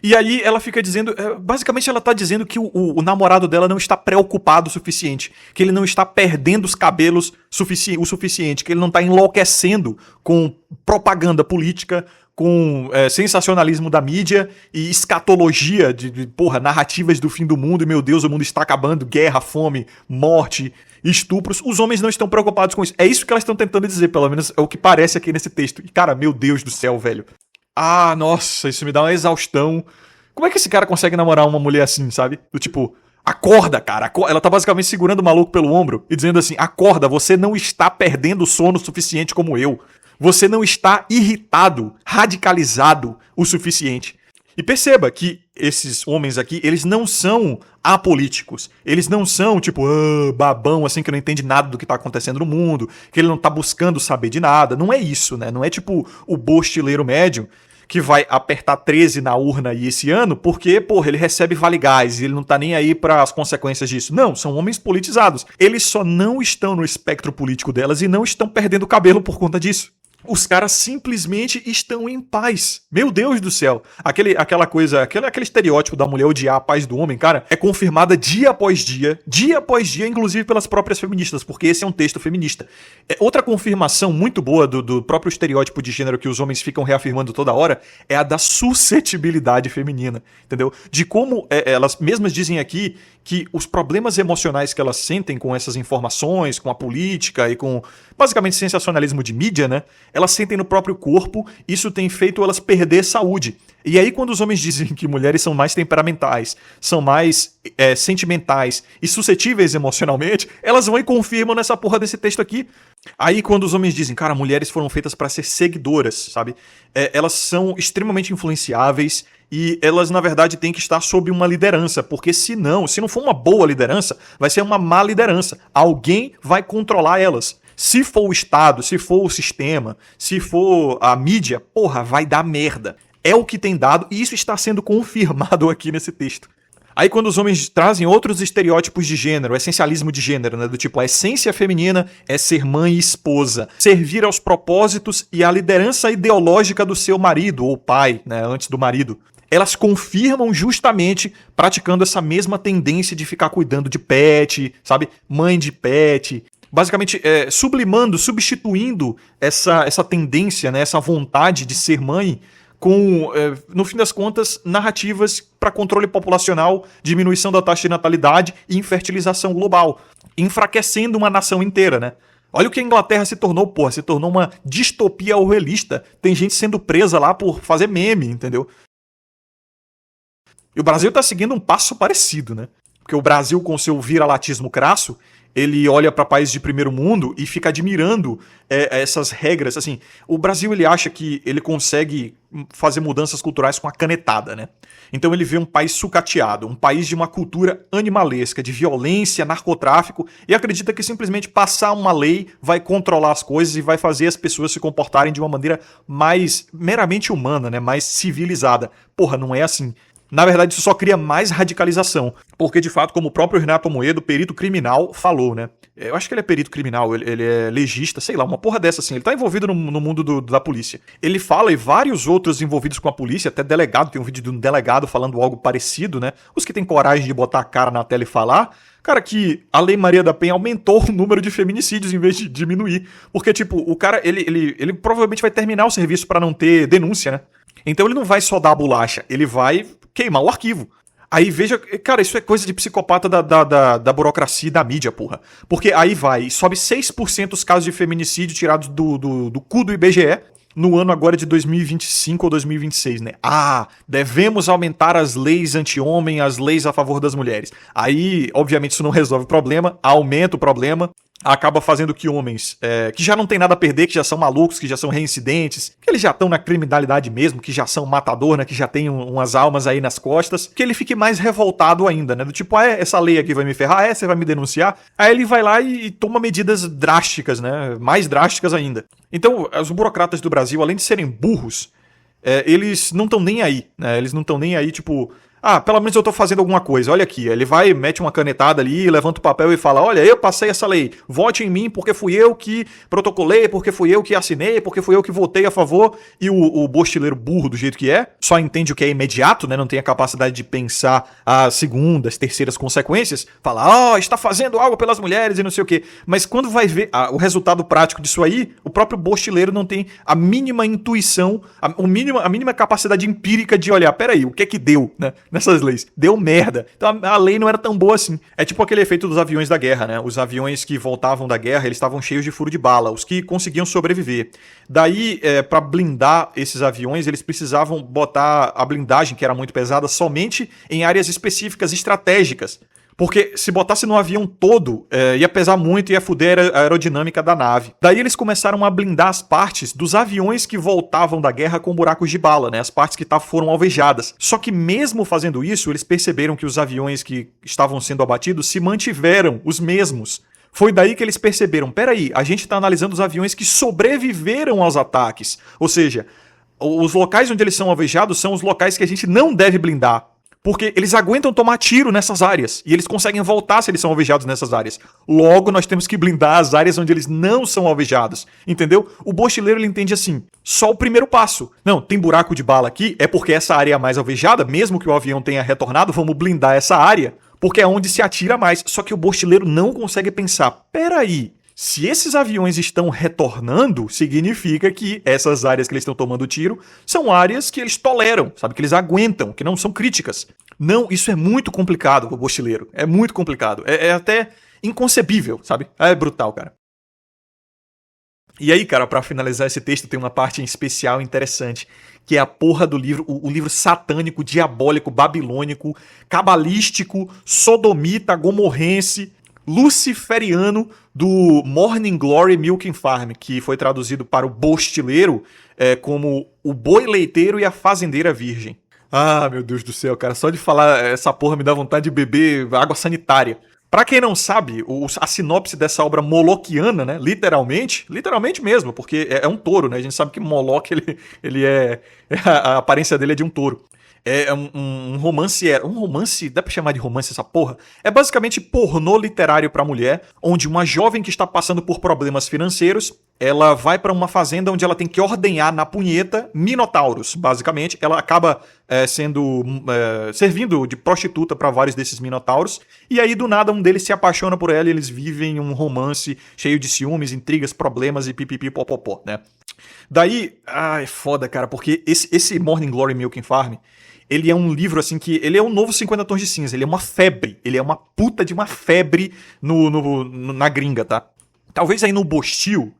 E aí ela fica dizendo, basicamente ela tá dizendo que o namorado dela não está preocupado o suficiente, que ele não está perdendo os cabelos o suficiente, que ele não tá enlouquecendo com propaganda política, com sensacionalismo da mídia e escatologia de narrativas do fim do mundo, e meu Deus, o mundo está acabando, guerra, fome, morte, estupros. Os homens não estão preocupados com isso. É isso que elas estão tentando dizer, pelo menos é o que parece aqui nesse texto. E cara, meu Deus do céu, velho. Ah, nossa, isso me dá uma exaustão. Como é que esse cara consegue namorar uma mulher assim, sabe? Do tipo, Acorda, cara. Ela tá basicamente segurando o maluco pelo ombro e dizendo assim: acorda, você não está perdendo sono o suficiente como eu. Você não está irritado, radicalizado o suficiente. E perceba que esses homens aqui, eles não são apolíticos. Eles não são, tipo, babão, assim, que não entende nada do que tá acontecendo no mundo, que ele não tá buscando saber de nada. Não é isso, né? Não é tipo o bostileiro médio que vai apertar 13 na urna aí esse ano porque, porra, ele recebe vale gás e ele não tá nem aí para as consequências disso. Não, são homens politizados. Eles só não estão no espectro político delas e não estão perdendo cabelo por conta disso. Os caras simplesmente estão em paz. Meu Deus do céu. Aquele estereótipo da mulher odiar a paz do homem, cara, é confirmada dia após dia, inclusive pelas próprias feministas, porque esse é um texto feminista. Outra confirmação muito boa do próprio estereótipo de gênero que os homens ficam reafirmando toda hora é a da suscetibilidade feminina, entendeu? De como elas mesmas dizem aqui que os problemas emocionais que elas sentem com essas informações, com a política e com basicamente sensacionalismo de mídia, né? Elas sentem no próprio corpo, isso tem feito elas perder saúde. E aí quando os homens dizem que mulheres são mais temperamentais, são mais sentimentais e suscetíveis emocionalmente, elas vão e confirmam nessa porra desse texto aqui. Aí quando os homens dizem, cara, mulheres foram feitas para ser seguidoras, sabe? Elas são extremamente influenciáveis e elas, na verdade, têm que estar sob uma liderança, porque se não for uma boa liderança, vai ser uma má liderança. Alguém vai controlar elas. Se for o Estado, se for o sistema, se for a mídia, porra, vai dar merda. É o que tem dado e isso está sendo confirmado aqui nesse texto. Aí quando os homens trazem outros estereótipos de gênero, essencialismo de gênero, né, do tipo a essência feminina é ser mãe e esposa, servir aos propósitos e à liderança ideológica do seu marido ou pai, né, antes do marido. Elas confirmam justamente praticando essa mesma tendência de ficar cuidando de pet, sabe? Mãe de pet. Basicamente, sublimando, substituindo essa tendência, né, essa vontade de ser mãe com, no fim das contas, narrativas para controle populacional, diminuição da taxa de natalidade e infertilização global, enfraquecendo uma nação inteira, né? Olha o que a Inglaterra se tornou, porra, se tornou uma distopia orwellista. Tem gente sendo presa lá por fazer meme, entendeu? E o Brasil tá seguindo um passo parecido, né? Porque o Brasil, com seu viralatismo crasso, ele olha para países de primeiro mundo e fica admirando essas regras. Assim, o Brasil, ele acha que ele consegue fazer mudanças culturais com a canetada, né? Então ele vê um país sucateado, um país de uma cultura animalesca, de violência, narcotráfico, e acredita que simplesmente passar uma lei vai controlar as coisas e vai fazer as pessoas se comportarem de uma maneira mais meramente humana, né? Mais civilizada. Porra, não é assim. Na verdade, isso só cria mais radicalização. Porque, de fato, como o próprio Renato Amoedo, perito criminal, falou, né? Eu acho que ele é perito criminal, ele é legista, sei lá, uma porra dessa assim. Ele tá envolvido no mundo da polícia. Ele fala, e vários outros envolvidos com a polícia, até delegado, tem um vídeo de um delegado falando algo parecido, né? Os que têm coragem de botar a cara na tela e falar, cara, que a Lei Maria da Penha aumentou o número de feminicídios em vez de diminuir. Porque, tipo, o cara, ele provavelmente vai terminar o serviço pra não ter denúncia, né? Então ele não vai só dar a bolacha, ele vai queimar o arquivo. Aí veja, cara, isso é coisa de psicopata da burocracia e da mídia, porra. Porque aí vai, sobe 6% os casos de feminicídio tirados do cu do IBGE no ano agora de 2025 ou 2026, né? Ah, devemos aumentar as leis anti-homem, as leis a favor das mulheres. Aí, obviamente, isso não resolve o problema, aumenta o problema, acaba fazendo que homens que já não tem nada a perder, que já são malucos, que já são reincidentes, que eles já estão na criminalidade mesmo, que já são matador, né, que já tem umas almas aí nas costas, que ele fique mais revoltado ainda, né, do tipo, essa lei aqui vai me ferrar, você vai me denunciar, aí ele vai lá e toma medidas drásticas, né, mais drásticas ainda. Então, os burocratas do Brasil, além de serem burros, eles não estão nem aí, né, eles não estão nem aí, tipo... Ah, pelo menos eu tô fazendo alguma coisa, olha aqui. Ele vai, mete uma canetada ali, levanta o papel e fala, olha, eu passei essa lei, vote em mim porque fui eu que protocolei, porque fui eu que assinei, porque fui eu que votei a favor. E o bostileiro burro do jeito que é, só entende o que é imediato, né? Não tem a capacidade de pensar as segundas, terceiras consequências. Fala, está fazendo algo pelas mulheres e não sei o quê. Mas quando vai ver o resultado prático disso aí, o próprio bostileiro não tem a mínima intuição, a mínima capacidade empírica de olhar, peraí, o que é que deu, né? Nessas leis. Deu merda. Então a lei não era tão boa assim. É tipo aquele efeito dos aviões da guerra, né? Os aviões que voltavam da guerra, eles estavam cheios de furo de bala, os que conseguiam sobreviver. Daí, para blindar esses aviões, eles precisavam botar a blindagem, que era muito pesada, somente em áreas específicas, estratégicas. Porque se botasse no avião todo, ia pesar muito e ia fuder a aerodinâmica da nave. Daí eles começaram a blindar as partes dos aviões que voltavam da guerra com buracos de bala, né? As partes que foram alvejadas. Só que mesmo fazendo isso, eles perceberam que os aviões que estavam sendo abatidos se mantiveram os mesmos. Foi daí que eles perceberam, peraí, a gente está analisando os aviões que sobreviveram aos ataques. Ou seja, os locais onde eles são alvejados são os locais que a gente não deve blindar. Porque eles aguentam tomar tiro nessas áreas. E eles conseguem voltar se eles são alvejados nessas áreas. Logo, nós temos que blindar as áreas onde eles não são alvejados. Entendeu? O Bochileiro, ele entende assim. Só o primeiro passo. Não, tem buraco de bala aqui. É porque essa área é a mais alvejada. Mesmo que o avião tenha retornado, vamos blindar essa área. Porque é onde se atira mais. Só que o Bochileiro não consegue pensar. Peraí. Se esses aviões estão retornando, significa que essas áreas que eles estão tomando tiro são áreas que eles toleram, sabe? Que eles aguentam, que não são críticas. Não, isso é muito complicado pro Bochileiro. É muito complicado. É até inconcebível, sabe? É brutal, cara. E aí, cara, pra finalizar esse texto, tem uma parte em especial interessante, que é a porra do livro, o livro satânico, diabólico, babilônico, cabalístico, sodomita, gomorrense, luciferiano do Morning Glory Milking Farm, que foi traduzido para o Bochileiro como o boi leiteiro e a fazendeira virgem. Ah, meu Deus do céu, cara, só de falar essa porra me dá vontade de beber água sanitária. Pra quem não sabe, a sinopse dessa obra moloquiana, né, literalmente mesmo, porque é um touro, né, a gente sabe que Moloch, ele a aparência dele é de um touro. É um romance, dá pra chamar de romance essa porra? É basicamente pornô literário pra mulher, onde uma jovem que está passando por problemas financeiros, ela vai pra uma fazenda onde ela tem que ordenhar na punheta minotauros, basicamente. Ela acaba servindo de prostituta pra vários desses minotauros, e aí do nada um deles se apaixona por ela e eles vivem um romance cheio de ciúmes, intrigas, problemas e pipipi popopó, né? Daí, é foda, cara, porque esse Morning Glory Milking Farm, ele é um livro, assim, que... Ele é um novo 50 Tons de Cinza. Ele é uma febre. Ele é uma puta de uma febre na gringa, tá? Talvez aí no Bostil...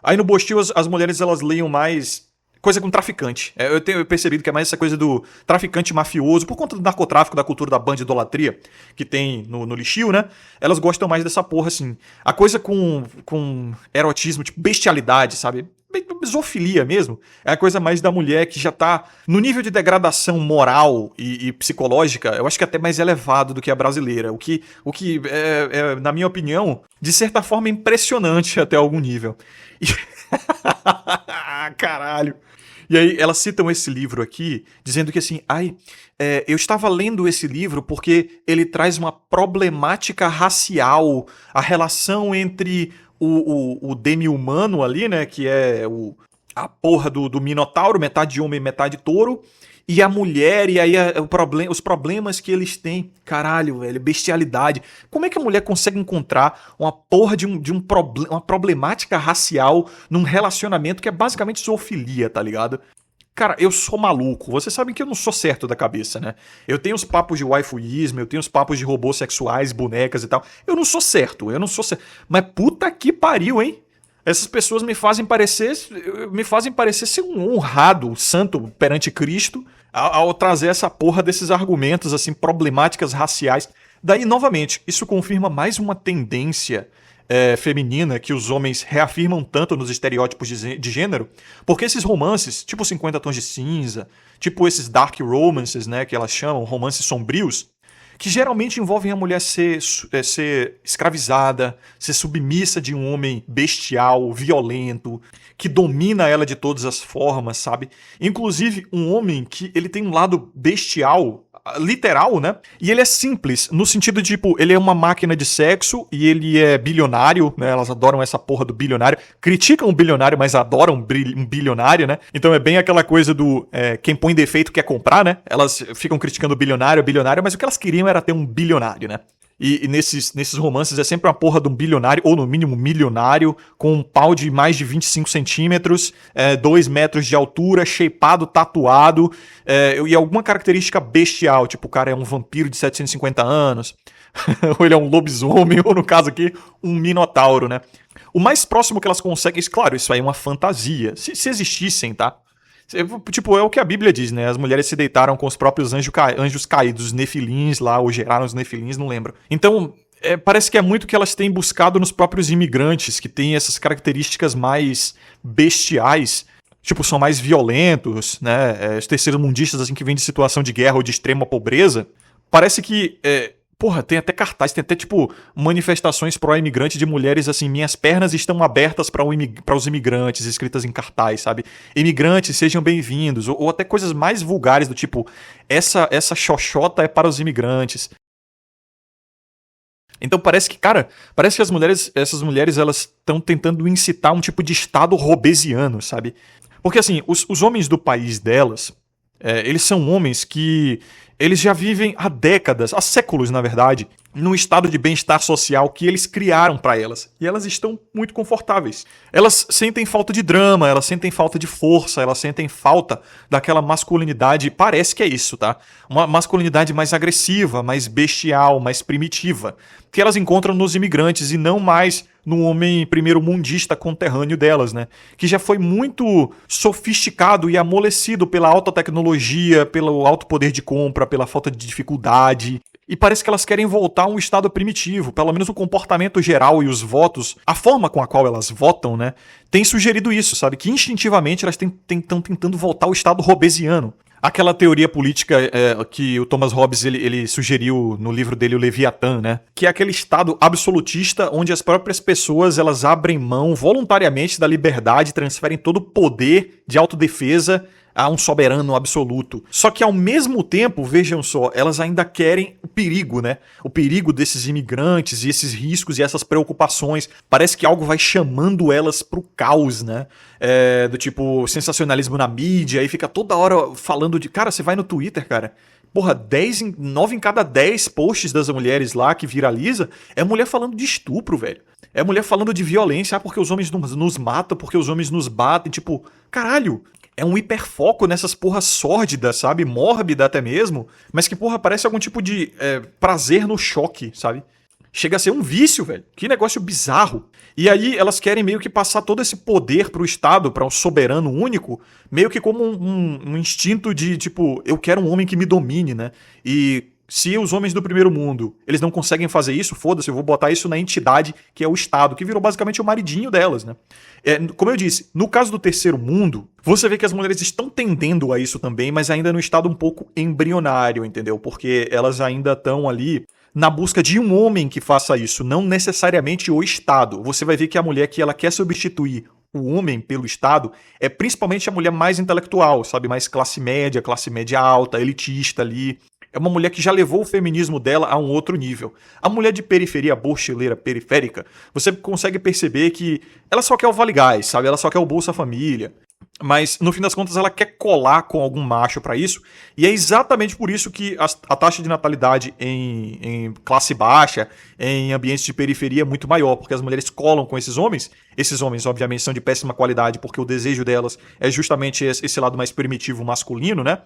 Aí no Bostil as mulheres, elas leiam mais coisa com traficante. Eu tenho percebido que é mais essa coisa do traficante mafioso, por conta do narcotráfico, da cultura da bandidolatria que tem no lixio, né? Elas gostam mais dessa porra, assim. A coisa com erotismo, tipo bestialidade, sabe? Zoofilia mesmo, é a coisa mais da mulher que já tá no nível de degradação moral e psicológica, eu acho que até mais elevado do que a brasileira, o que na minha opinião, de certa forma impressionante até algum nível. E... Caralho. E aí elas citam esse livro aqui, dizendo que assim, eu estava lendo esse livro porque ele traz uma problemática racial, a relação entre o demi-humano ali, né, que é a porra do Minotauro, metade homem, metade touro, e a mulher, e aí os problemas que eles têm. Caralho, velho, bestialidade. Como é que a mulher consegue encontrar uma porra uma problemática racial num relacionamento que é basicamente zoofilia, tá ligado? Cara, eu sou maluco. Vocês sabem que eu não sou certo da cabeça, né? Eu tenho os papos de waifuísmo, eu tenho os papos de robôs sexuais, bonecas e tal. Eu não sou certo. Mas puta que pariu, hein? Essas pessoas me fazem parecer ser um honrado santo perante Cristo ao trazer essa porra desses argumentos, assim, problemáticas raciais. Daí, novamente, isso confirma mais uma tendência feminina que os homens reafirmam tanto nos estereótipos de gênero, porque esses romances, tipo 50 Tons de Cinza, tipo esses dark romances, né, que elas chamam, romances sombrios, que geralmente envolvem a mulher ser escravizada, ser submissa de um homem bestial, violento, que domina ela de todas as formas, sabe? Inclusive um homem que ele tem um lado bestial, literal, né? E ele é simples, no sentido de, tipo, ele é uma máquina de sexo e ele é bilionário, né? Elas adoram essa porra do bilionário. Criticam o bilionário, mas adoram um bilionário, né? Então é bem aquela coisa do quem põe defeito quer comprar, né? Elas ficam criticando o bilionário, mas o que elas queriam era ter um bilionário, né? E nesses romances é sempre uma porra de um bilionário, ou no mínimo milionário, com um pau de mais de 25 centímetros, 2 metros de altura, shapeado, tatuado, e alguma característica bestial, tipo o cara é um vampiro de 750 anos, ou ele é um lobisomem, ou no caso aqui, um minotauro, né? O mais próximo que elas conseguem, claro, isso aí é uma fantasia, se existissem, tá? Tipo, é o que a Bíblia diz, né? As mulheres se deitaram com os próprios anjos caídos, os nefilins lá, ou geraram os nefilins, não lembro. Então, parece que é muito que elas têm buscado nos próprios imigrantes, que têm essas características mais bestiais. Tipo, são mais violentos, né? Os terceiro-mundistas, assim, que vêm de situação de guerra ou de extrema pobreza. Parece que... Porra, tem até cartaz, tem até, tipo, manifestações pró-imigrante de mulheres, assim, minhas pernas estão abertas para os imigrantes, escritas em cartaz, sabe? Imigrantes, sejam bem-vindos. Ou até coisas mais vulgares, do tipo, essa xoxota é para os imigrantes. Então parece que, cara, parece que essas mulheres, elas estão tentando incitar um tipo de estado robesiano, sabe? Porque, assim, os homens do país delas, eles são homens que eles já vivem há décadas, há séculos, na verdade, num estado de bem-estar social que eles criaram pra elas. E elas estão muito confortáveis. Elas sentem falta de drama, elas sentem falta de força, elas sentem falta daquela masculinidade, parece que é isso, tá? Uma masculinidade mais agressiva, mais bestial, mais primitiva, que elas encontram nos imigrantes e não mais no homem primeiro-mundista conterrâneo delas, né? Que já foi muito sofisticado e amolecido pela alta tecnologia, pelo alto poder de compra, pela falta de dificuldade. E parece que elas querem voltar a um estado primitivo. Pelo menos o comportamento geral e os votos, a forma com a qual elas votam, né? Tem sugerido isso, sabe? Que instintivamente elas estão tentando voltar ao estado robesiano. Aquela teoria política que o Thomas Hobbes ele sugeriu no livro dele, o Leviatã, né? Que é aquele estado absolutista onde as próprias pessoas elas abrem mão voluntariamente da liberdade, transferem todo o poder de autodefesa a um soberano absoluto. Só que ao mesmo tempo, vejam só, elas ainda querem o perigo, né? O perigo desses imigrantes e esses riscos e essas preocupações. Parece que algo vai chamando elas pro caos, né? Do tipo, sensacionalismo na mídia, aí fica toda hora falando de... Cara, você vai no Twitter, cara... Porra, 9 em cada 10 posts das mulheres lá que viraliza é mulher falando de estupro, velho. É mulher falando de violência, porque os homens nos matam, porque os homens nos batem. Tipo, caralho, é um hiperfoco nessas porra sórdidas, sabe? Mórbida até mesmo, mas que, porra, parece algum tipo de prazer no choque, sabe? Chega a ser um vício, velho. Que negócio bizarro. E aí elas querem meio que passar todo esse poder pro Estado, para um soberano único, meio que como um instinto de, tipo, eu quero um homem que me domine, né? E se os homens do primeiro mundo, eles não conseguem fazer isso, foda-se, eu vou botar isso na entidade que é o Estado, que virou basicamente o maridinho delas, né? Como eu disse, no caso do terceiro mundo, você vê que as mulheres estão tendendo a isso também, mas ainda no estado um pouco embrionário, entendeu? Porque elas ainda estão ali na busca de um homem que faça isso, não necessariamente o Estado. Você vai ver que a mulher que ela quer substituir o homem pelo Estado é principalmente a mulher mais intelectual, sabe? Mais classe média alta, elitista ali. É uma mulher que já levou o feminismo dela a um outro nível. A mulher de periferia, bocheleira, periférica, você consegue perceber que ela só quer o Vale Gás, sabe? Ela só quer o Bolsa Família. Mas, no fim das contas, ela quer colar com algum macho pra isso. E é exatamente por isso que a taxa de natalidade em classe baixa, em ambientes de periferia, é muito maior. Porque as mulheres colam com esses homens. Esses homens, obviamente, são de péssima qualidade, porque o desejo delas é justamente esse lado mais primitivo masculino, né?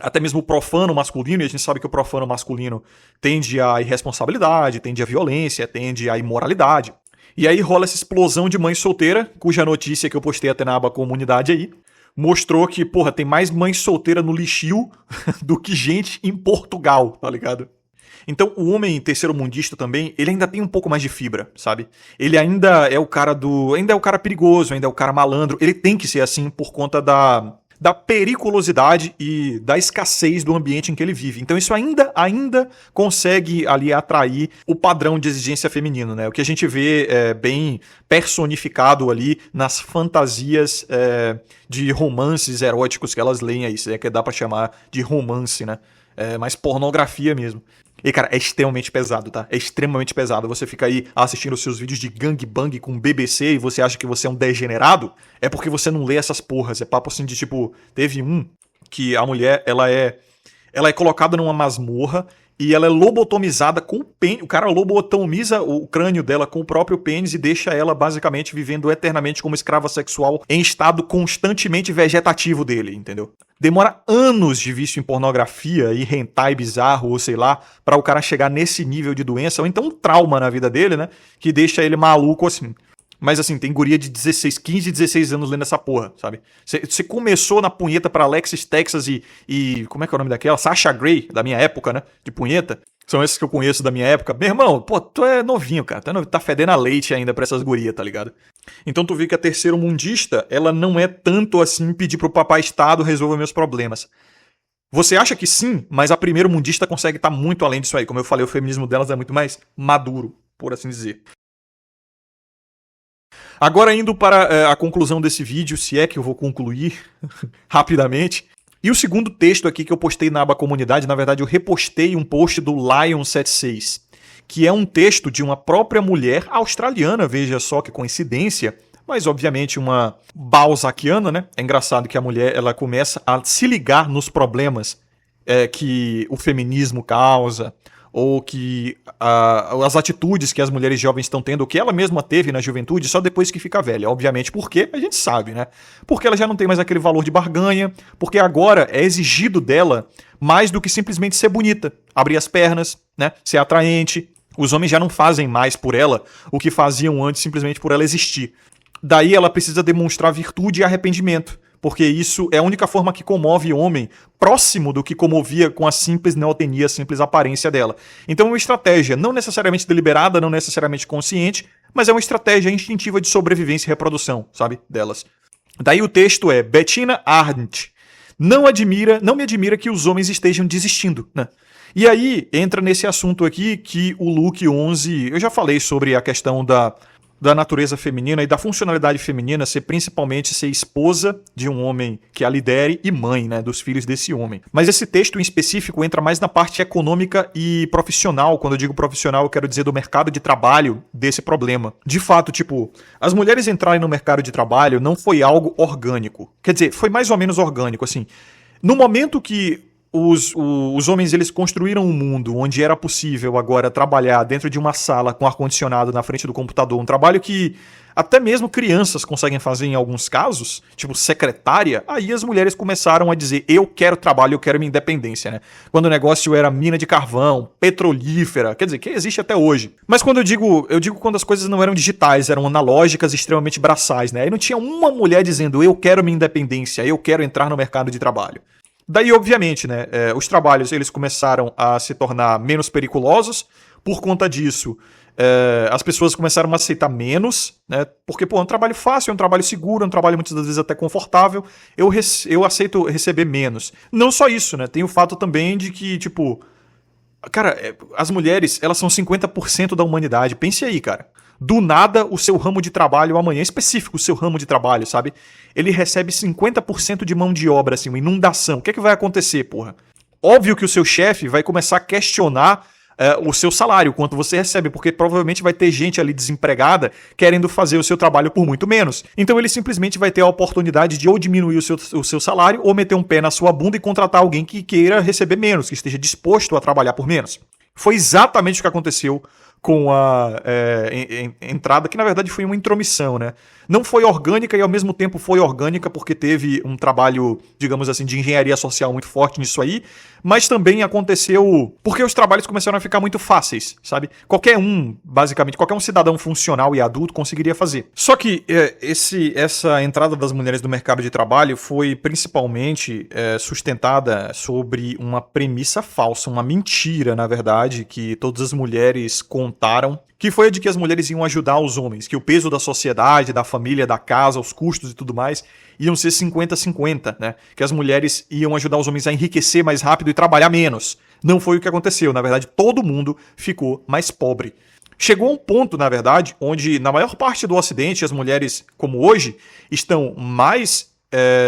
Até mesmo o profano masculino, e a gente sabe que o profano masculino tende à irresponsabilidade, tende à violência, tende à imoralidade. E aí rola essa explosão de mãe solteira, cuja notícia que eu postei até na aba comunidade aí, mostrou que, porra, tem mais mãe solteira no lixio do que gente em Portugal, tá ligado? Então o homem terceiro-mundista também, ele ainda tem um pouco mais de fibra, sabe? Ele ainda é o cara ainda é o cara perigoso, ainda é o cara malandro, ele tem que ser assim por conta da periculosidade e da escassez do ambiente em que ele vive. Então isso ainda consegue ali atrair o padrão de exigência feminino, né? O que a gente vê bem personificado ali nas fantasias de romances eróticos que elas leem aí, se é que dá pra chamar de romance, né? Mais pornografia mesmo. E, cara, é extremamente pesado, tá? É extremamente pesado. Você fica aí assistindo os seus vídeos de gangbang com BBC e você acha que você é um degenerado? É porque você não lê essas porras. É papo assim de, tipo... Teve um que a mulher, ela é colocada numa masmorra e ela é lobotomizada com o pênis. O cara lobotomiza o crânio dela com o próprio pênis e deixa ela basicamente vivendo eternamente como escrava sexual em estado constantemente vegetativo dele, entendeu? Demora anos de vício em pornografia e hentai bizarro, ou sei lá, pra o cara chegar nesse nível de doença, ou então um trauma na vida dele, né? Que deixa ele maluco assim. Mas assim, tem guria de 16, 15, 16 anos lendo essa porra, sabe? Você começou na punheta pra Alexis Texas e. Como é que é o nome daquela? Sasha Grey, da minha época, né? De punheta. São esses que eu conheço da minha época. Meu irmão, pô, tu é novinho, cara. Tá fedendo a leite ainda pra essas gurias, tá ligado? Então tu vê que a terceiro-mundista, ela não é tanto assim pedir pro papai Estado resolver meus problemas. Você acha que sim, mas a primeiro-mundista consegue estar muito além disso aí. Como eu falei, o feminismo delas é muito mais maduro, por assim dizer. Agora indo para a conclusão desse vídeo, se é que eu vou concluir rapidamente. E o segundo texto aqui que eu postei na aba comunidade, na verdade eu repostei um post do Lion76, que é um texto de uma própria mulher australiana, veja só que coincidência, mas obviamente uma balzaquiana, né? É engraçado que a mulher ela começa a se ligar nos problemas que o feminismo causa, ou que as atitudes que as mulheres jovens estão tendo, ou que ela mesma teve na juventude, só depois que fica velha. Obviamente, por quê? A gente sabe, né? Porque ela já não tem mais aquele valor de barganha, porque agora é exigido dela mais do que simplesmente ser bonita, abrir as pernas, né? Ser atraente. Os homens já não fazem mais por ela o que faziam antes simplesmente por ela existir. Daí ela precisa demonstrar virtude e arrependimento, porque isso é a única forma que comove o homem próximo do que comovia com a simples neotenia, a simples aparência dela. Então é uma estratégia não necessariamente deliberada, não necessariamente consciente, mas é uma estratégia instintiva de sobrevivência e reprodução, sabe, delas. Daí o texto é Bettina Arndt. Não me admira que os homens estejam desistindo, né? E aí entra nesse assunto aqui que o Luke 11, eu já falei sobre a questão da natureza feminina e da funcionalidade feminina ser principalmente ser esposa de um homem que a lidere e mãe, né, dos filhos desse homem. Mas esse texto em específico entra mais na parte econômica e profissional. Quando eu digo profissional, eu quero dizer do mercado de trabalho desse problema. De fato, tipo, as mulheres entrarem no mercado de trabalho não foi algo orgânico. Quer dizer, foi mais ou menos orgânico, assim. No momento que os homens eles construíram um mundo onde era possível agora trabalhar dentro de uma sala com ar-condicionado na frente do computador, um trabalho que até mesmo crianças conseguem fazer em alguns casos, tipo secretária, aí as mulheres começaram a dizer, eu quero trabalho, eu quero minha independência, né? Quando o negócio era mina de carvão, petrolífera, quer dizer, que existe até hoje. Mas quando eu digo quando as coisas não eram digitais, eram analógicas, extremamente braçais, né? Aí não tinha uma mulher dizendo, eu quero minha independência, eu quero entrar no mercado de trabalho. Daí, obviamente, né, os trabalhos eles começaram a se tornar menos periculosos. Por conta disso, as pessoas começaram a aceitar menos, né, porque, pô, é um trabalho fácil, é um trabalho seguro, é um trabalho muitas das vezes até confortável. Eu aceito receber menos. Não só isso, né, tem o fato também de que, tipo, cara, as mulheres, elas são 50% da humanidade. Pense aí, cara. Do nada, o seu ramo de trabalho, amanhã, específico o seu ramo de trabalho, sabe? Ele recebe 50% de mão de obra, assim, uma inundação. O que é que vai acontecer, porra? Óbvio que o seu chefe vai começar a questionar o seu salário, quanto você recebe, porque provavelmente vai ter gente ali desempregada querendo fazer o seu trabalho por muito menos. Então ele simplesmente vai ter a oportunidade de ou diminuir o seu salário ou meter um pé na sua bunda e contratar alguém que queira receber menos, que esteja disposto a trabalhar por menos. Foi exatamente o que aconteceu com a entrada, que na verdade foi uma intromissão, né? Não foi orgânica e ao mesmo tempo foi orgânica porque teve um trabalho, digamos assim, de engenharia social muito forte nisso aí, mas também aconteceu porque os trabalhos começaram a ficar muito fáceis, sabe? Basicamente, qualquer um cidadão funcional e adulto conseguiria fazer. Só que essa entrada das mulheres no mercado de trabalho foi principalmente sustentada sobre uma premissa falsa, uma mentira, na verdade, que todas as mulheres contaram, que foi a de que as mulheres iam ajudar os homens, que o peso da sociedade, da família, da casa, os custos e tudo mais, iam ser 50-50, né? Que as mulheres iam ajudar os homens a enriquecer mais rápido e trabalhar menos. Não foi o que aconteceu. Na verdade, todo mundo ficou mais pobre. Chegou a um ponto, na verdade, onde na maior parte do Ocidente, as mulheres, como hoje, estão mais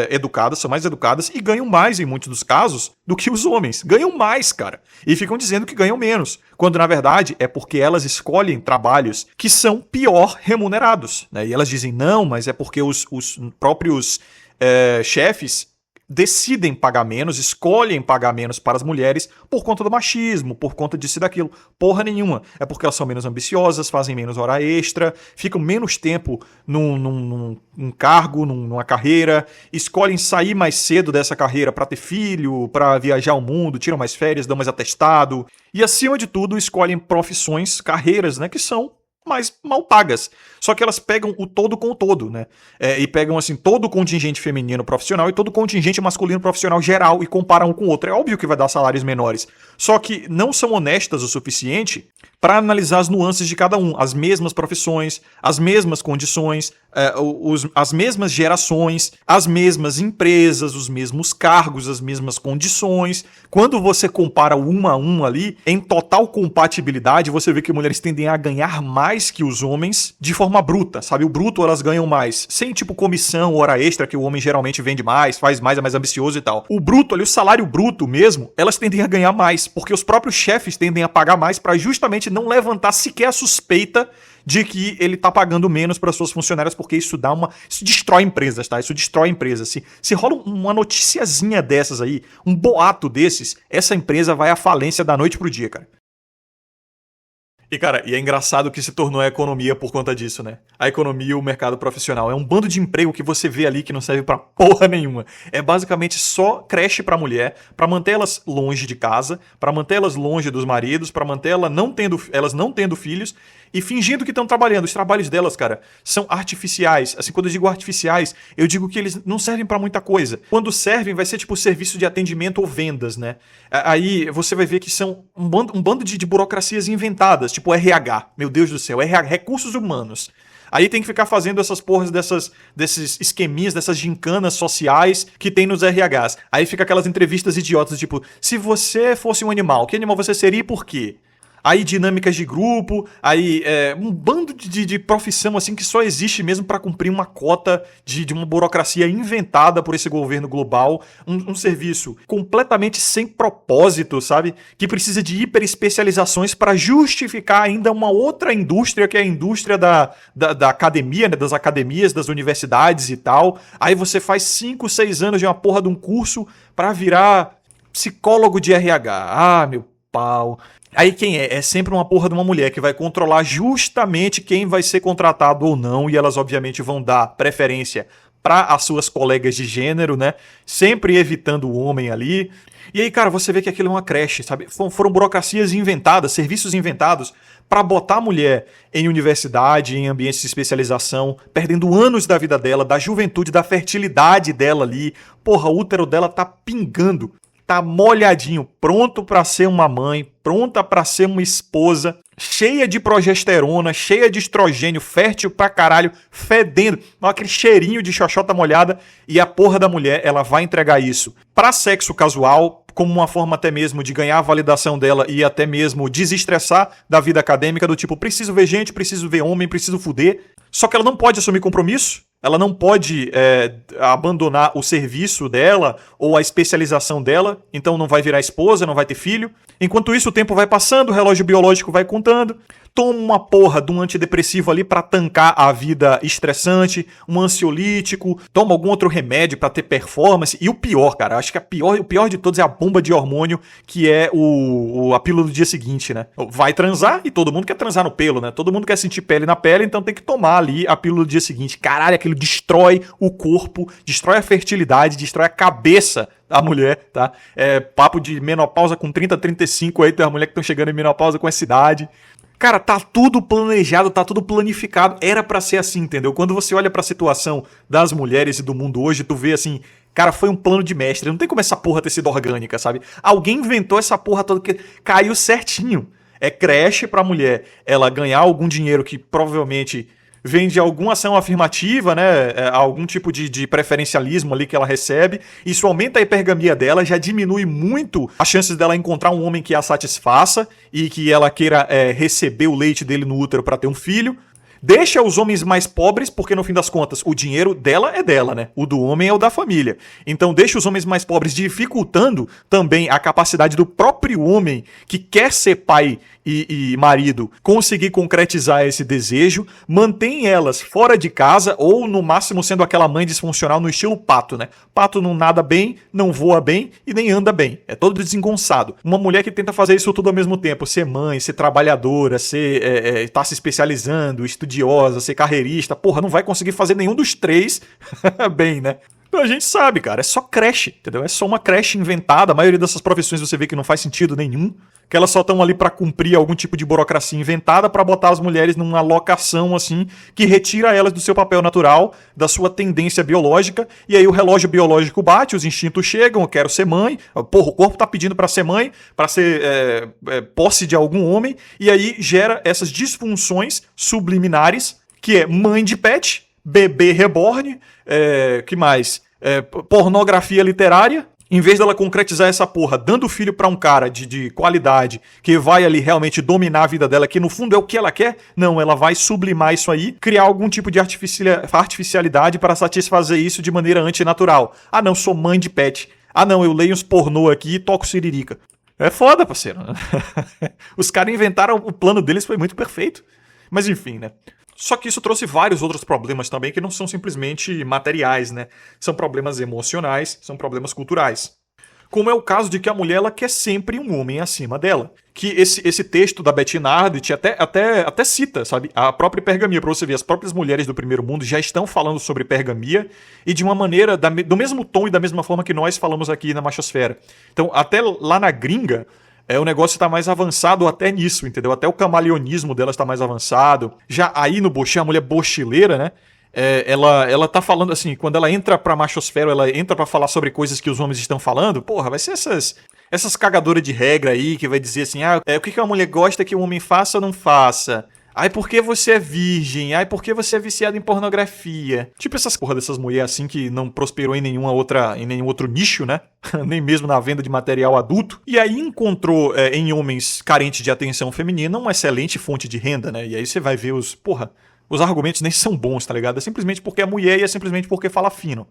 educadas, são mais educadas e ganham mais, em muitos dos casos, do que os homens. Ganham mais, cara. E ficam dizendo que ganham menos. Quando, na verdade, é porque elas escolhem trabalhos que são pior remunerados, né? E elas dizem, não, mas é porque os próprios chefes decidem pagar menos, escolhem pagar menos para as mulheres por conta do machismo, por conta disso e daquilo. Porra nenhuma. É porque elas são menos ambiciosas, fazem menos hora extra, ficam menos tempo num cargo, numa carreira, escolhem sair mais cedo dessa carreira para ter filho, para viajar ao mundo, tiram mais férias, dão mais atestado. E, acima de tudo, escolhem profissões, carreiras, né, que são mais mal pagas. Só que elas pegam o todo com o todo, né? E pegam, assim, todo o contingente feminino profissional e todo o contingente masculino profissional geral e comparam um com o outro. É óbvio que vai dar salários menores. Só que não são honestas o suficiente para analisar as nuances de cada um. As mesmas profissões, as mesmas condições, as mesmas gerações, as mesmas empresas, os mesmos cargos, as mesmas condições. Quando você compara um a um ali, em total compatibilidade, você vê que mulheres tendem a ganhar mais que os homens de forma bruta, sabe? O bruto elas ganham mais, sem tipo comissão, hora extra, que o homem geralmente vende mais, faz mais, é mais ambicioso e tal. O bruto ali, o salário bruto mesmo, elas tendem a ganhar mais, porque os próprios chefes tendem a pagar mais para justamente não levantar sequer a suspeita de que ele tá pagando menos para suas funcionárias, porque isso destrói empresas, tá? Isso destrói empresas. Se rola uma noticiazinha dessas aí, um boato desses, essa empresa vai à falência da noite pro dia, cara. E, cara, é engraçado que se tornou a economia por conta disso, né? A economia e o mercado profissional. É um bando de emprego que você vê ali que não serve pra porra nenhuma. É basicamente só creche pra mulher, pra manter elas longe de casa, pra manter elas longe dos maridos, pra manter elas não tendo filhos e fingindo que estão trabalhando. Os trabalhos delas, cara, são artificiais. Assim, quando eu digo artificiais, eu digo que eles não servem pra muita coisa. Quando servem, vai ser tipo serviço de atendimento ou vendas, né? Aí você vai ver que são um bando de burocracias inventadas, tipo RH. Meu Deus do céu, RH, recursos humanos. Aí tem que ficar fazendo essas porras desses esqueminhas, dessas gincanas sociais que tem nos RHs. Aí fica aquelas entrevistas idiotas, tipo, se você fosse um animal, que animal você seria e por quê? Aí dinâmicas de grupo, aí um bando de profissão assim que só existe mesmo para cumprir uma cota de uma burocracia inventada por esse governo global, um serviço completamente sem propósito, sabe? Que precisa de hiperespecializações para justificar ainda uma outra indústria, que é a indústria da academia, né? Das academias, das universidades e tal. Aí você faz 5, 6 anos de uma porra de um curso para virar psicólogo de RH. Ah, meu pau. Aí quem é? É sempre uma porra de uma mulher que vai controlar justamente quem vai ser contratado ou não, e elas obviamente vão dar preferência para as suas colegas de gênero, né? Sempre evitando o homem ali. E aí, cara, você vê que aquilo é uma creche, sabe? Foram burocracias inventadas, serviços inventados para botar a mulher em universidade, em ambientes de especialização, perdendo anos da vida dela, da juventude, da fertilidade dela ali. Porra, o útero dela tá pingando. Tá molhadinho, pronto pra ser uma mãe, pronta pra ser uma esposa, cheia de progesterona, cheia de estrogênio, fértil pra caralho, fedendo, aquele cheirinho de xoxota molhada, e a porra da mulher, ela vai entregar isso pra sexo casual, como uma forma até mesmo de ganhar a validação dela e até mesmo desestressar da vida acadêmica, do tipo, preciso ver gente, preciso ver homem, preciso fuder. Só que ela não pode assumir compromisso, ela não pode abandonar o serviço dela ou a especialização dela, então não vai virar esposa, não vai ter filho. Enquanto isso, o tempo vai passando, o relógio biológico vai contando. Toma uma porra de um antidepressivo ali pra tancar a vida estressante, um ansiolítico, toma algum outro remédio pra ter performance. E o pior, cara, acho que o pior de todos é a bomba de hormônio, que é a pílula do dia seguinte, né? Vai transar e todo mundo quer transar no pelo, né? Todo mundo quer sentir pele na pele, então tem que tomar ali a pílula do dia seguinte. Caralho, aquilo destrói o corpo, destrói a fertilidade, destrói a cabeça da mulher, tá? Papo de menopausa com 30, 35 aí, tem as mulheres que estão chegando em menopausa com essa idade. Cara, tá tudo planejado, tá tudo planificado. Era pra ser assim, entendeu? Quando você olha pra situação das mulheres e do mundo hoje, tu vê assim, cara, foi um plano de mestre. Não tem como essa porra ter sido orgânica, sabe? Alguém inventou essa porra toda que caiu certinho. É creche pra mulher ela ganhar algum dinheiro que provavelmente vem de alguma ação afirmativa, né? Algum tipo de preferencialismo ali que ela recebe. Isso aumenta a hipergamia dela, já diminui muito as chances dela encontrar um homem que a satisfaça e que ela queira receber o leite dele no útero para ter um filho. Deixa os homens mais pobres, porque no fim das contas o dinheiro dela é dela, né? O do homem é o da família. Então deixa os homens mais pobres, dificultando também a capacidade do próprio homem que quer ser pai e marido conseguir concretizar esse desejo. Mantém elas fora de casa ou no máximo sendo aquela mãe disfuncional no estilo pato, né? Pato não nada bem, não voa bem e nem anda bem. É todo desengonçado. Uma mulher que tenta fazer isso tudo ao mesmo tempo, ser mãe, ser trabalhadora, tá se especializando, estudiosa, ser carreirista, porra, não vai conseguir fazer nenhum dos três bem, né? A gente sabe, cara, é só creche, entendeu? É só uma creche inventada. A maioria dessas profissões você vê que não faz sentido nenhum, que elas só estão ali pra cumprir algum tipo de burocracia inventada pra botar as mulheres numa locação assim que retira elas do seu papel natural, da sua tendência biológica, e aí o relógio biológico bate, os instintos chegam, eu quero ser mãe, porra, o corpo tá pedindo pra ser mãe, pra ser posse de algum homem, e aí gera essas disfunções subliminares, que é mãe de pet, bebê reborn, que mais? Pornografia literária. Em vez dela concretizar essa porra, dando o filho pra um cara de qualidade, que vai ali realmente dominar a vida dela, que no fundo é o que ela quer, não, ela vai sublimar isso aí, criar algum tipo de artificialidade para satisfazer isso de maneira antinatural. Ah não, sou mãe de pet. Ah não, eu leio uns pornô aqui e toco siririca. É foda, parceiro. Os caras inventaram, o plano deles foi muito perfeito. Mas enfim, né? Só que isso trouxe vários outros problemas também que não são simplesmente materiais, né? São problemas emocionais, são problemas culturais. Como é o caso de que a mulher ela quer sempre um homem acima dela. Que esse texto da Bettina Ardit até cita, sabe? A própria hipergamia, pra você ver, as próprias mulheres do primeiro mundo já estão falando sobre hipergamia e de uma maneira, do mesmo tom e da mesma forma que nós falamos aqui na machosfera. Então, até lá na gringa, o negócio está mais avançado até nisso, entendeu? Até o camaleonismo dela está mais avançado. Já aí no boche, a mulher bochileira, né? Ela tá falando assim, quando ela entra pra machosfera, ela entra pra falar sobre coisas que os homens estão falando, porra, vai ser essas cagadoras de regra aí, que vai dizer assim, o que uma mulher gosta que o homem faça ou não faça? Ai, por que você é virgem? Ai, por que você é viciado em pornografia? Tipo essas porra dessas mulheres assim que não prosperou em nenhum outro nicho, né? Nem mesmo na venda de material adulto. E aí encontrou em homens carentes de atenção feminina uma excelente fonte de renda, né? E aí você vai ver os argumentos nem são bons, tá ligado? É simplesmente porque é mulher e é simplesmente porque fala fino.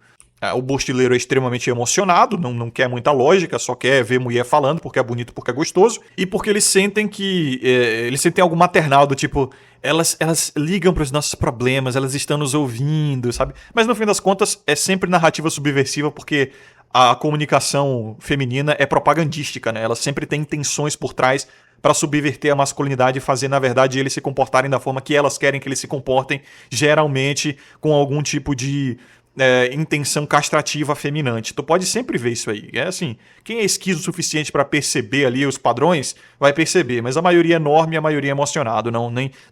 O bostileiro é extremamente emocionado, não quer muita lógica, só quer ver mulher falando porque é bonito, porque é gostoso, e porque eles sentem que eles sentem algo maternal, do tipo, elas ligam para os nossos problemas, elas estão nos ouvindo, sabe? Mas no fim das contas é sempre narrativa subversiva, porque a comunicação feminina é propagandística, né? Ela sempre tem intenções por trás para subverter a masculinidade e fazer, na verdade, eles se comportarem da forma que elas querem que eles se comportem, geralmente com algum tipo de intenção castrativa afeminante. Tu pode sempre ver isso aí. É assim, quem é esquizo o suficiente para perceber ali os padrões, vai perceber, mas a maioria é norme e a maioria é emocionado,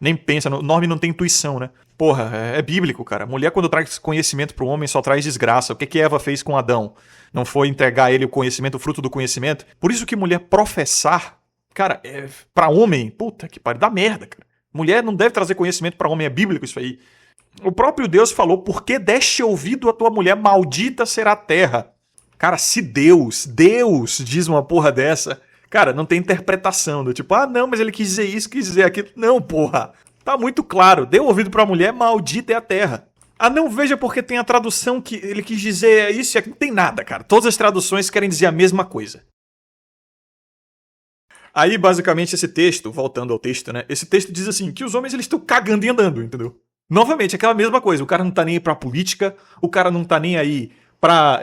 nem pensa, norme não tem intuição, né? Porra, é bíblico, cara. Mulher quando traz conhecimento pro homem só traz desgraça. O que Eva fez com Adão? Não foi entregar a ele o conhecimento, o fruto do conhecimento? Por isso que mulher professar, cara, pra homem, puta que pariu, dá merda, cara. Mulher não deve trazer conhecimento pra homem, é bíblico isso aí. O próprio Deus falou, por que deste ouvido a tua mulher, maldita será a terra. Cara, se Deus diz uma porra dessa, cara, não tem interpretação, do tipo, não, mas ele quis dizer isso, quis dizer aquilo. Não, porra, tá muito claro, deu ouvido pra mulher, maldita é a terra. Não, veja porque tem a tradução que ele quis dizer isso e aquilo, não tem nada, cara. Todas as traduções querem dizer a mesma coisa. Aí, basicamente, esse texto, voltando ao texto, né, esse texto diz assim, que os homens eles estão cagando e andando, entendeu? Novamente, aquela mesma coisa, o cara não tá nem aí pra política, o cara não tá nem aí pra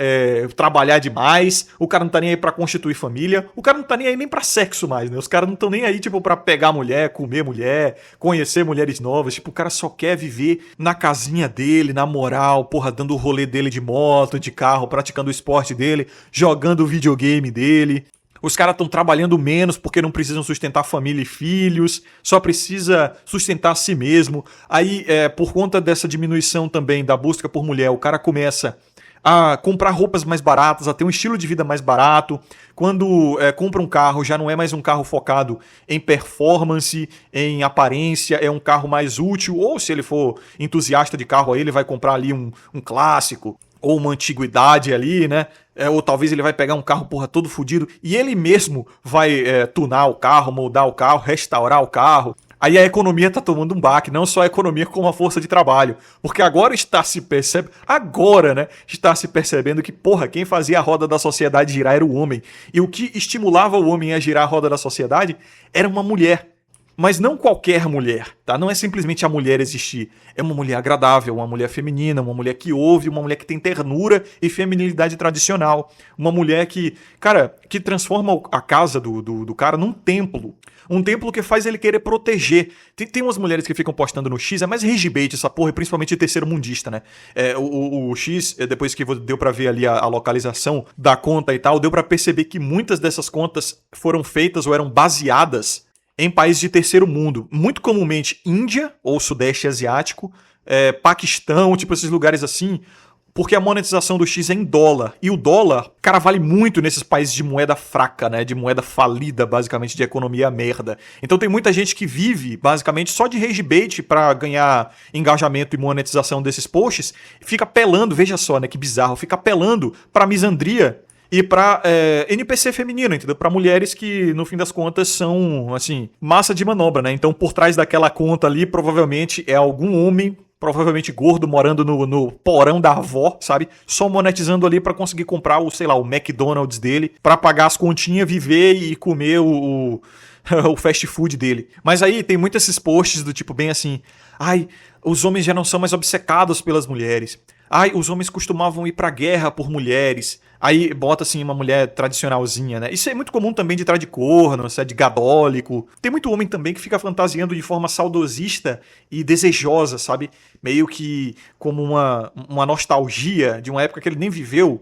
trabalhar demais, o cara não tá nem aí pra constituir família, o cara não tá nem aí nem pra sexo mais, né? Os caras não estão nem aí, tipo, pra pegar mulher, comer mulher, conhecer mulheres novas, tipo, o cara só quer viver na casinha dele, na moral, porra, dando o rolê dele de moto, de carro, praticando o esporte dele, jogando o videogame dele. Os caras estão trabalhando menos porque não precisam sustentar família e filhos, só precisa sustentar a si mesmo. Aí, por conta dessa diminuição também da busca por mulher, o cara começa a comprar roupas mais baratas, a ter um estilo de vida mais barato. Quando compra um carro, já não é mais um carro focado em performance, em aparência, é um carro mais útil. Ou se ele for entusiasta de carro, aí ele vai comprar ali um clássico, ou uma antiguidade ali, né? Ou talvez ele vai pegar um carro, porra, todo fodido, e ele mesmo vai tunar o carro, moldar o carro, restaurar o carro. Aí a economia tá tomando um baque, não só a economia como a força de trabalho. Porque agora está se percebendo que, porra, quem fazia a roda da sociedade girar era o homem. E o que estimulava o homem a girar a roda da sociedade era uma mulher. Mas não qualquer mulher, tá? Não é simplesmente a mulher existir. É uma mulher agradável, uma mulher feminina, uma mulher que ouve, uma mulher que tem ternura e feminilidade tradicional. Uma mulher que, cara, que transforma a casa do cara num templo. Um templo que faz ele querer proteger. Tem umas mulheres que ficam postando no X, é mais rage-bait essa porra, principalmente terceiro mundista, né? O X, depois que deu pra ver ali a localização da conta e tal, deu pra perceber que muitas dessas contas foram feitas ou eram baseadas em países de terceiro mundo, muito comumente Índia ou Sudeste Asiático, Paquistão, tipo esses lugares assim, porque a monetização do X é em dólar. E o dólar, cara, vale muito nesses países de moeda fraca, né? De moeda falida, basicamente, de economia merda. Então tem muita gente que vive, basicamente, só de rage bait pra ganhar engajamento e monetização desses posts, fica apelando, veja só, né? Que bizarro, fica apelando pra misandria e pra NPC feminino, entendeu? Pra mulheres que, no fim das contas, são, assim, massa de manobra, né? Então, por trás daquela conta ali, provavelmente é algum homem, provavelmente gordo, morando no porão da avó, sabe? Só monetizando ali pra conseguir comprar o, sei lá, o McDonald's dele, pra pagar as continhas, viver e comer o fast food dele. Mas aí tem muitos esses posts do tipo bem assim, ai, os homens já não são mais obcecados pelas mulheres. Ai, os homens costumavam ir pra guerra por mulheres. Aí bota assim uma mulher tradicionalzinha, né? Isso é muito comum também de tradicorno, de gadólico. Tem muito homem também que fica fantasiando de forma saudosista e desejosa, sabe? Meio que como uma nostalgia de uma época que ele nem viveu.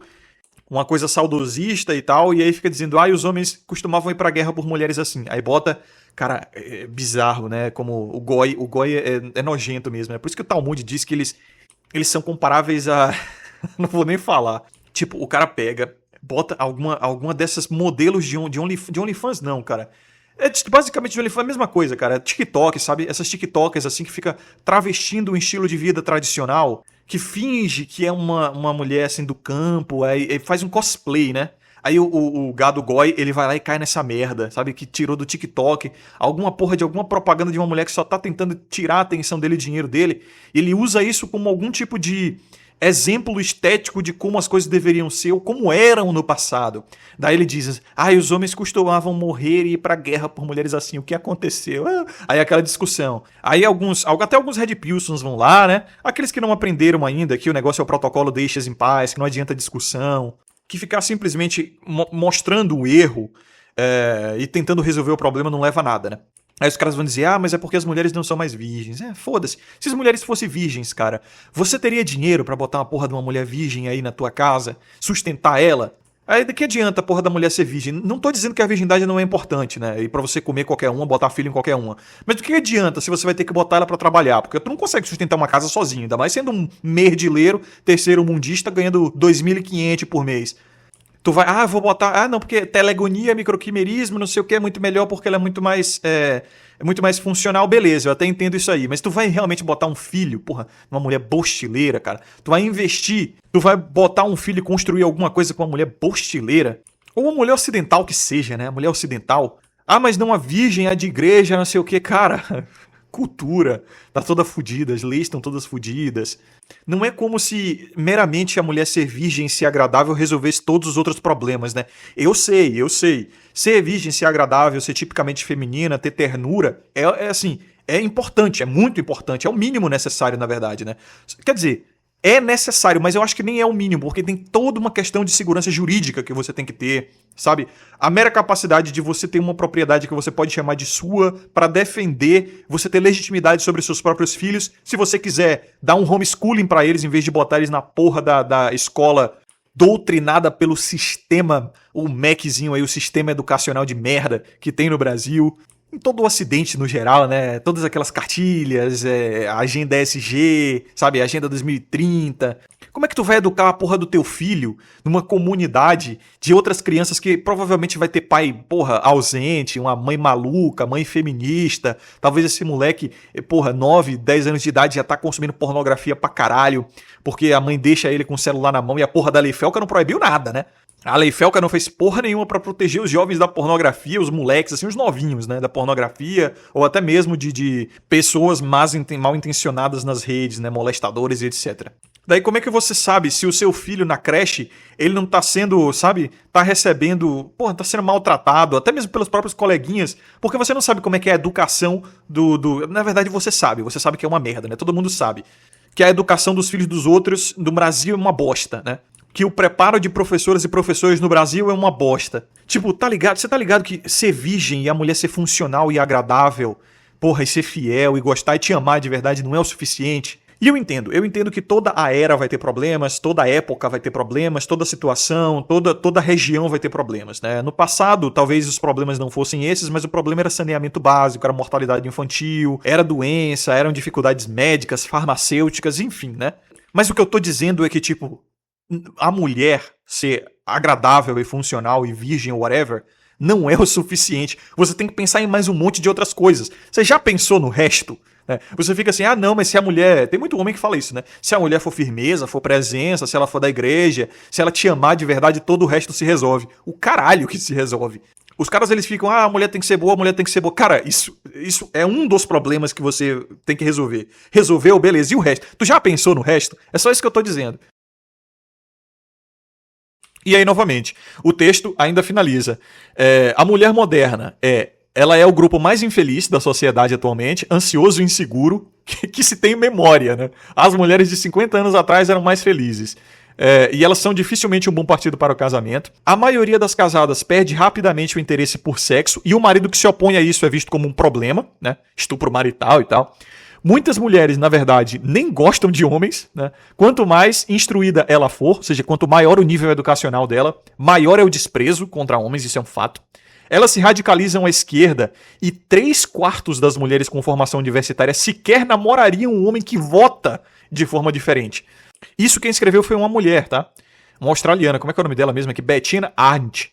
Uma coisa saudosista e tal. E aí fica dizendo, ai, os homens costumavam ir pra guerra por mulheres assim. Aí bota... Cara, é bizarro, né? Como o goi é nojento mesmo. É por isso que o Talmud diz que eles são comparáveis a... Não vou nem falar. Tipo, o cara pega, bota alguma dessas modelos de OnlyFans, não, cara. Basicamente de OnlyFans é a mesma coisa, cara. TikTok, sabe? Essas TikTokers assim que fica travestindo um estilo de vida tradicional, que finge que é uma mulher assim do campo, aí faz um cosplay, né? Aí o gado goi, ele vai lá e cai nessa merda, sabe? Que tirou do TikTok alguma porra de alguma propaganda de uma mulher que só tá tentando tirar a atenção dele, o dinheiro dele. Ele usa isso como algum tipo de exemplo estético de como as coisas deveriam ser ou como eram no passado. Daí ele diz, os homens costumavam morrer e ir pra guerra por mulheres assim, o que aconteceu? Aí aquela discussão. Aí até alguns Red Pilsons vão lá, né? Aqueles que não aprenderam ainda que o negócio é o protocolo deixa em paz, que não adianta discussão, que ficar simplesmente mostrando o erro e tentando resolver o problema não leva a nada, né? Aí os caras vão dizer, mas é porque as mulheres não são mais virgens. Foda-se. Se as mulheres fossem virgens, cara, você teria dinheiro pra botar uma porra de uma mulher virgem aí na tua casa? Sustentar ela? Aí de que adianta a porra da mulher ser virgem? Não tô dizendo que a virgindade não é importante, né? E pra você comer qualquer uma, botar filho em qualquer uma. Mas do que adianta se você vai ter que botar ela pra trabalhar? Porque tu não consegue sustentar uma casa sozinho, ainda mais sendo um merdileiro, terceiro mundista, ganhando 2.500 por mês. Tu vai, vou botar, não, porque telegonia, microquimerismo, não sei o que, é muito melhor porque ela é muito mais funcional, beleza, eu até entendo isso aí, mas tu vai realmente botar um filho, porra, uma mulher bostileira, cara, tu vai investir, tu vai botar um filho e construir alguma coisa com uma mulher bostileira, ou uma mulher ocidental que seja, né, mulher ocidental, mas não a virgem, a de igreja, não sei o que, cara... Cultura, tá toda fudida, as leis estão todas fudidas. Não é como se meramente a mulher ser virgem e ser agradável resolvesse todos os outros problemas, né? Eu sei. Ser virgem, ser agradável, ser tipicamente feminina, ter ternura, assim, é importante, é muito importante, é o mínimo necessário, na verdade, né? Quer dizer, é necessário, mas eu acho que nem é o mínimo, porque tem toda uma questão de segurança jurídica que você tem que ter, sabe? A mera capacidade de você ter uma propriedade que você pode chamar de sua para defender, você ter legitimidade sobre seus próprios filhos, se você quiser dar um homeschooling para eles em vez de botar eles na porra da escola doutrinada pelo sistema, o MECzinho aí, o sistema educacional de merda que tem no Brasil. Em todo o Ocidente no geral, né? Todas aquelas cartilhas, a Agenda ESG, sabe? Agenda 2030. Como é que tu vai educar a porra do teu filho numa comunidade de outras crianças que provavelmente vai ter pai, porra, ausente, uma mãe maluca, mãe feminista, talvez esse moleque, porra, 9, 10 anos de idade já tá consumindo pornografia pra caralho, porque a mãe deixa ele com o celular na mão e a porra da Lei Felca não proibiu nada, né? A Lei Felca não fez porra nenhuma pra proteger os jovens da pornografia, os moleques, assim, os novinhos, né, da pornografia, ou até mesmo de pessoas mal intencionadas nas redes, né, molestadores e etc. Daí como é que você sabe se o seu filho na creche, ele não tá sendo, sabe, tá recebendo, porra, tá sendo maltratado, até mesmo pelos próprios coleguinhas, porque você não sabe como é que é a educação Na verdade você sabe que é uma merda, né? Todo mundo sabe que a educação dos filhos dos outros no Brasil é uma bosta, né? Que o preparo de professoras e professores no Brasil é uma bosta. Tipo, tá ligado? Você tá ligado que ser virgem e a mulher ser funcional e agradável, porra, e ser fiel e gostar e te amar de verdade não é o suficiente? E eu entendo que toda a era vai ter problemas, toda época vai ter problemas, toda situação, toda região vai ter problemas, né? No passado, talvez os problemas não fossem esses, mas o problema era saneamento básico, era mortalidade infantil, era doença, eram dificuldades médicas, farmacêuticas, enfim, né? Mas o que eu tô dizendo é que, tipo, a mulher ser agradável e funcional e virgem ou whatever não é o suficiente. Você tem que pensar em mais um monte de outras coisas. Você já pensou no resto? Você fica assim, ah não, mas se a mulher... Tem muito homem que fala isso, né? Se a mulher for firmeza, for presença, se ela for da igreja, se ela te amar de verdade, todo o resto se resolve. O caralho que se resolve. Os caras, eles ficam, ah, a mulher tem que ser boa, a mulher tem que ser boa. Cara, isso é um dos problemas que você tem que resolver. Resolveu, beleza, e o resto? Tu já pensou no resto? É só isso que eu tô dizendo. E aí, novamente, o texto ainda finaliza. A mulher moderna ela é o grupo mais infeliz da sociedade atualmente, ansioso e inseguro, que se tem memória, né? As mulheres de 50 anos atrás eram mais felizes. E elas são dificilmente um bom partido para o casamento. A maioria das casadas perde rapidamente o interesse por sexo, e o marido que se opõe a isso é visto como um problema, né? Estupro marital e tal. Muitas mulheres, na verdade, nem gostam de homens, né? Quanto mais instruída ela for, ou seja, quanto maior o nível educacional dela, maior é o desprezo contra homens, isso é um fato. Elas se radicalizam à esquerda e 3/4 das mulheres com formação universitária sequer namorariam um homem que vota de forma diferente. Isso quem escreveu foi uma mulher, tá? Uma australiana, como é que é o nome dela mesmo? Aqui, Bettina Arndt.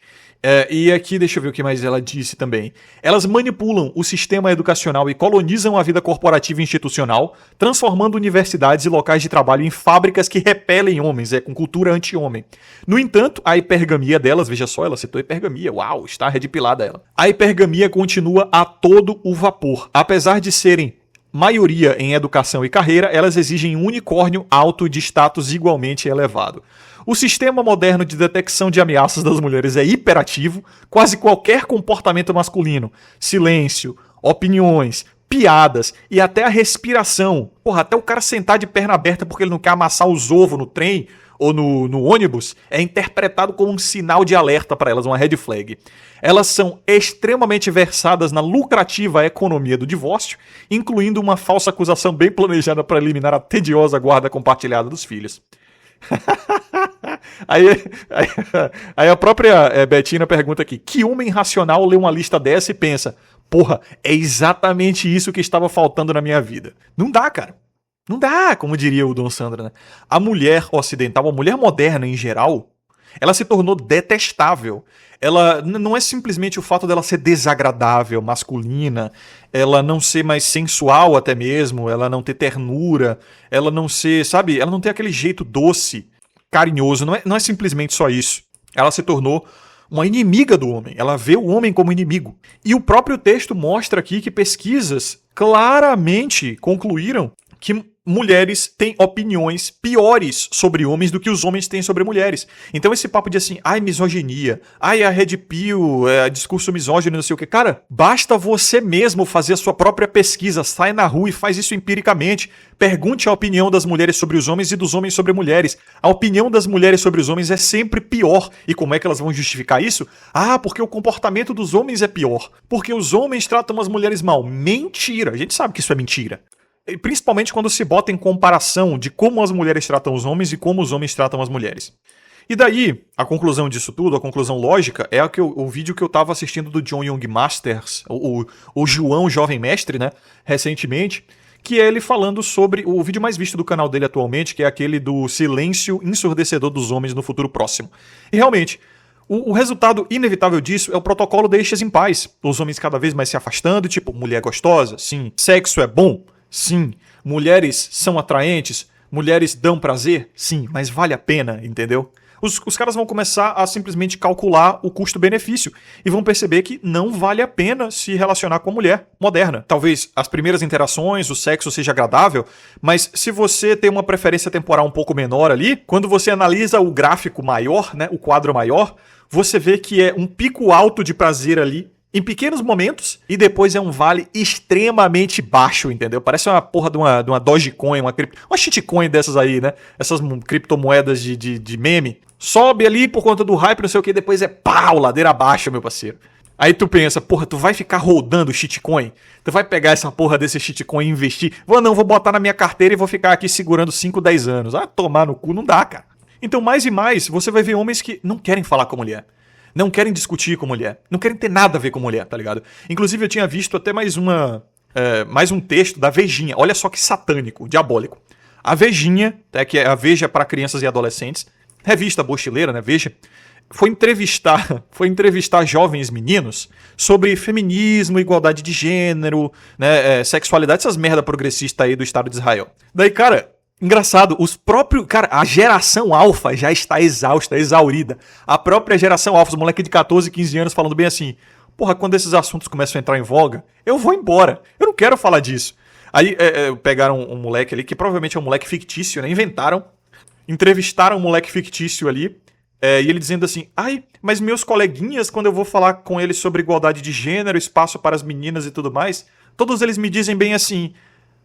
E aqui, deixa eu ver o que mais ela disse também. Elas manipulam o sistema educacional e colonizam a vida corporativa e institucional, transformando universidades e locais de trabalho em fábricas que repelem homens, com cultura anti-homem. No entanto, a hipergamia delas, veja só, ela citou hipergamia, uau, está redpilada ela. A hipergamia continua a todo o vapor. Apesar de serem maioria em educação e carreira, elas exigem um unicórnio alto de status igualmente elevado. O sistema moderno de detecção de ameaças das mulheres é hiperativo, quase qualquer comportamento masculino, silêncio, opiniões, piadas e até a respiração. Porra, até o cara sentar de perna aberta porque ele não quer amassar os ovos no trem ou no ônibus é interpretado como um sinal de alerta para elas, uma red flag. Elas são extremamente versadas na lucrativa economia do divórcio, incluindo uma falsa acusação bem planejada para eliminar a tediosa guarda compartilhada dos filhos. aí a própria Bettina pergunta aqui: que homem racional lê uma lista dessa e pensa, porra, é exatamente isso que estava faltando na minha vida? Não dá, cara. Não dá, como diria o Dom Sandra, né? A mulher ocidental, a mulher moderna em geral, ela se tornou detestável. Ela não é simplesmente o fato dela ser desagradável, masculina, ela não ser mais sensual até mesmo, ela não ter ternura, ela não ser, sabe, ela não ter aquele jeito doce, carinhoso, não é simplesmente só isso. Ela se tornou uma inimiga do homem, ela vê o homem como inimigo. E o próprio texto mostra aqui que pesquisas claramente concluíram que mulheres têm opiniões piores sobre homens do que os homens têm sobre mulheres. Então esse papo de assim, ai, misoginia, ai, a red pill, discurso misógino, não sei o que. Cara, basta você mesmo fazer a sua própria pesquisa, sai na rua e faz isso empiricamente. Pergunte a opinião das mulheres sobre os homens e dos homens sobre mulheres. A opinião das mulheres sobre os homens é sempre pior. E como é que elas vão justificar isso? Ah, porque o comportamento dos homens é pior. Porque os homens tratam as mulheres mal. Mentira! A gente sabe que isso é mentira. Principalmente quando se bota em comparação de como as mulheres tratam os homens e como os homens tratam as mulheres. E daí, a conclusão disso tudo, a conclusão lógica, é o vídeo que eu tava assistindo do John Young Masters, o João Jovem Mestre, né, recentemente, que é ele falando sobre o vídeo mais visto do canal dele atualmente, que é aquele do silêncio ensurdecedor dos homens no futuro próximo. E realmente, o resultado inevitável disso é o protocolo Deixe-as em Paz. Os homens cada vez mais se afastando, tipo, mulher gostosa? Sim. Sexo é bom? Sim. Mulheres são atraentes? Mulheres dão prazer? Sim, mas vale a pena, entendeu? Os caras vão começar a simplesmente calcular o custo-benefício e vão perceber que não vale a pena se relacionar com a mulher moderna. Talvez as primeiras interações, o sexo seja agradável, mas se você tem uma preferência temporal um pouco menor ali, quando você analisa o gráfico maior, né, o quadro maior, você vê que é um pico alto de prazer ali em pequenos momentos, e depois é um vale extremamente baixo, entendeu? Parece uma porra de uma Dogecoin, uma shitcoin dessas aí, né? Essas criptomoedas de meme. Sobe ali por conta do hype, não sei o que, depois é pau, ladeira abaixo, meu parceiro. Aí tu pensa, porra, tu vai ficar rodando shitcoin? Tu vai pegar essa porra desse shitcoin e investir? Vou botar na minha carteira e vou ficar aqui segurando 5, 10 anos. Ah, tomar no cu, não dá, cara. Então, mais e mais, você vai ver homens que não querem falar com a mulher. Não querem discutir com mulher. Não querem ter nada a ver com mulher, tá ligado? Inclusive, eu tinha visto até mais um texto da Vejinha. Olha só que satânico, diabólico. A Vejinha, que é a Veja para crianças e adolescentes, revista bochileira, né, Veja, foi entrevistar jovens meninos sobre feminismo, igualdade de gênero, né, sexualidade, essas merda progressista aí do Estado de Israel. Daí, cara... Engraçado, a geração alfa já está exausta, exaurida. A própria geração alfa, os moleques de 14, 15 anos falando bem assim, porra, quando esses assuntos começam a entrar em voga, eu vou embora, eu não quero falar disso. Aí pegaram um moleque ali, que provavelmente é um moleque fictício, né, entrevistaram um moleque fictício ali, e ele dizendo assim, mas meus coleguinhas, quando eu vou falar com eles sobre igualdade de gênero, espaço para as meninas e tudo mais, todos eles me dizem bem assim...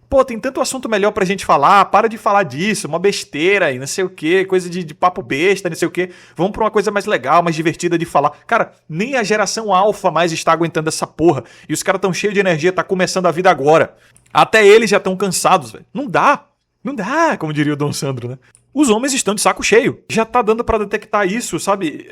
Pô, tem tanto assunto melhor pra gente falar, para de falar disso, uma besteira e não sei o que, coisa de papo besta, não sei o que, vamos pra uma coisa mais legal, mais divertida de falar. Cara, nem a geração alfa mais está aguentando essa porra, e os caras tão cheios de energia, tá começando a vida agora. Até eles já estão cansados, velho. Não dá, como diria o Dom Sandro, né? Os homens estão de saco cheio. Já tá dando pra detectar isso, sabe?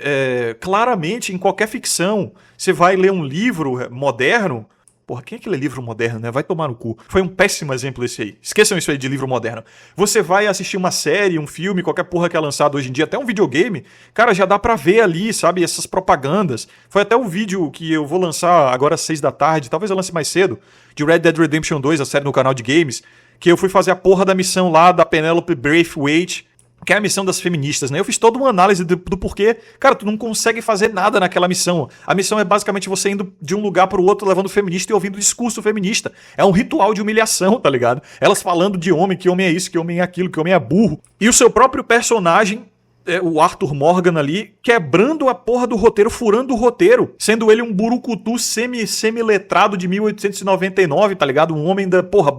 Claramente, em qualquer ficção, você vai ler um livro moderno... Porra, quem é que lê livro moderno, né? Vai tomar no cu. Foi um péssimo exemplo esse aí. Esqueçam isso aí de livro moderno. Você vai assistir uma série, um filme, qualquer porra que é lançado hoje em dia, até um videogame, cara, já dá pra ver ali, sabe? Essas propagandas. Foi até um vídeo que eu vou lançar agora às 6 da tarde, talvez eu lance mais cedo, de Red Dead Redemption 2, a série no canal de games, que eu fui fazer a porra da missão lá da Penelope Braithwaite, que é a missão das feministas, né? Eu fiz toda uma análise do porquê. Cara, tu não consegue fazer nada naquela missão. A missão é basicamente você indo de um lugar pro outro levando feminista e ouvindo discurso feminista. É um ritual de humilhação, tá ligado? Elas falando de homem, que homem é isso, que homem é aquilo, que homem é burro. E o seu próprio personagem... o Arthur Morgan ali, quebrando a porra do roteiro, furando o roteiro, sendo ele um burucutu semi-letrado de 1899, tá ligado? Um homem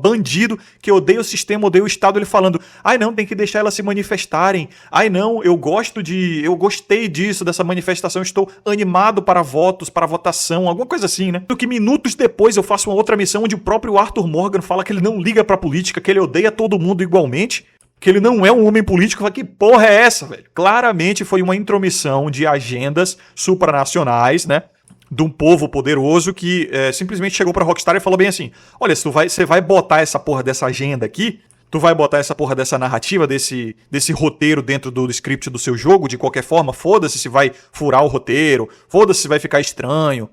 bandido, que odeia o sistema, odeia o Estado, ele falando, não, tem que deixar elas se manifestarem, não, eu gostei disso, dessa manifestação, estou animado para votos, para votação, alguma coisa assim, né? Do que minutos depois eu faço uma outra missão onde o próprio Arthur Morgan fala que ele não liga pra política, que ele odeia todo mundo igualmente, que ele não é um homem político. Fala, que porra é essa, velho? Claramente foi uma intromissão de agendas supranacionais, né? De um povo poderoso que simplesmente chegou pra Rockstar e falou bem assim, olha, você vai botar essa porra dessa agenda aqui, tu vai botar essa porra dessa narrativa, desse roteiro dentro do script do seu jogo, de qualquer forma, foda-se se vai furar o roteiro, foda-se se vai ficar estranho,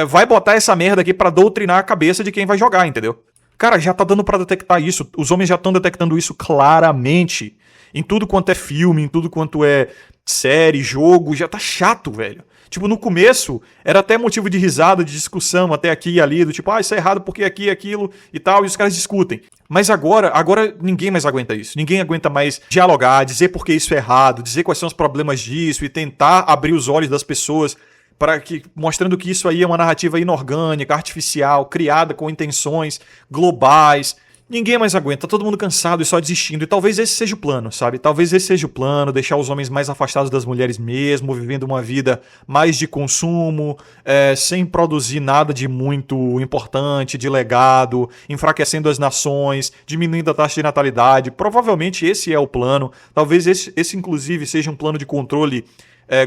vai botar essa merda aqui pra doutrinar a cabeça de quem vai jogar, entendeu? Cara, já tá dando pra detectar isso. Os homens já estão detectando isso claramente. Em tudo quanto é filme, em tudo quanto é série, jogo, já tá chato, velho. Tipo, no começo, era até motivo de risada, de discussão até aqui e ali, do tipo, isso é errado porque aqui, aquilo e tal, e os caras discutem. Mas agora ninguém mais aguenta isso. Ninguém aguenta mais dialogar, dizer porque isso é errado, dizer quais são os problemas disso e tentar abrir os olhos das pessoas mostrando que isso aí é uma narrativa inorgânica, artificial, criada com intenções globais. Ninguém mais aguenta, tá todo mundo cansado e só desistindo. E talvez esse seja o plano, sabe? Talvez esse seja o plano, deixar os homens mais afastados das mulheres mesmo, vivendo uma vida mais de consumo, sem produzir nada de muito importante, de legado, enfraquecendo as nações, diminuindo a taxa de natalidade. Provavelmente esse é o plano. Talvez esse inclusive, seja um plano de controle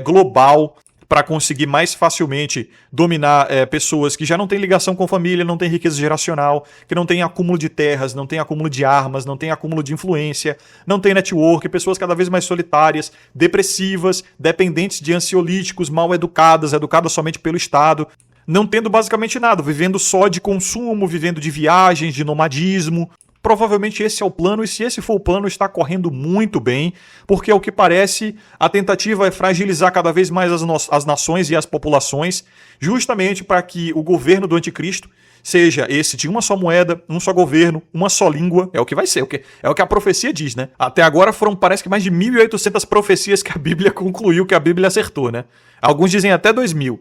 global, para conseguir mais facilmente dominar pessoas que já não têm ligação com família, não têm riqueza geracional, que não têm acúmulo de terras, não têm acúmulo de armas, não têm acúmulo de influência, não têm network, pessoas cada vez mais solitárias, depressivas, dependentes de ansiolíticos, mal educadas somente pelo Estado, não tendo basicamente nada, vivendo só de consumo, vivendo de viagens, de nomadismo. Provavelmente esse é o plano, e se esse for o plano, está correndo muito bem, porque ao que parece, a tentativa é fragilizar cada vez mais as nações e as populações, justamente para que o governo do anticristo seja esse de uma só moeda, um só governo, uma só língua. É o que vai ser, é o que a profecia diz, né? Até agora foram, parece que mais de 1.800 profecias que a Bíblia concluiu, que a Bíblia acertou, né? Alguns dizem até 2.000.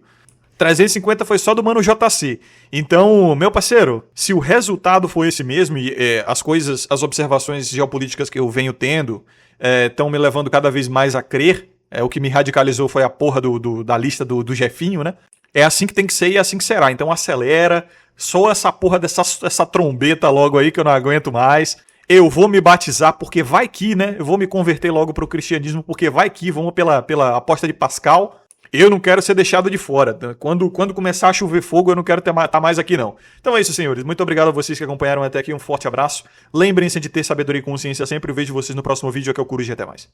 350 foi só do Mano JC. Então, meu parceiro, se o resultado for esse mesmo e as observações geopolíticas que eu venho tendo estão me levando cada vez mais a crer, o que me radicalizou foi a porra da lista do Jefinho, né? É assim que tem que ser e é assim que será. Então acelera, soa essa porra dessa trombeta logo aí que eu não aguento mais. Eu vou me batizar porque vai que, né? Eu vou me converter logo pro cristianismo porque vai que, vamos pela aposta de Pascal. Eu não quero ser deixado de fora. Quando começar a chover fogo, eu não quero estar mais aqui, não. Então é isso, senhores. Muito obrigado a vocês que acompanharam até aqui. Um forte abraço. Lembrem-se de ter sabedoria e consciência sempre. Eu vejo vocês no próximo vídeo. Aqui é o Coruja e até mais.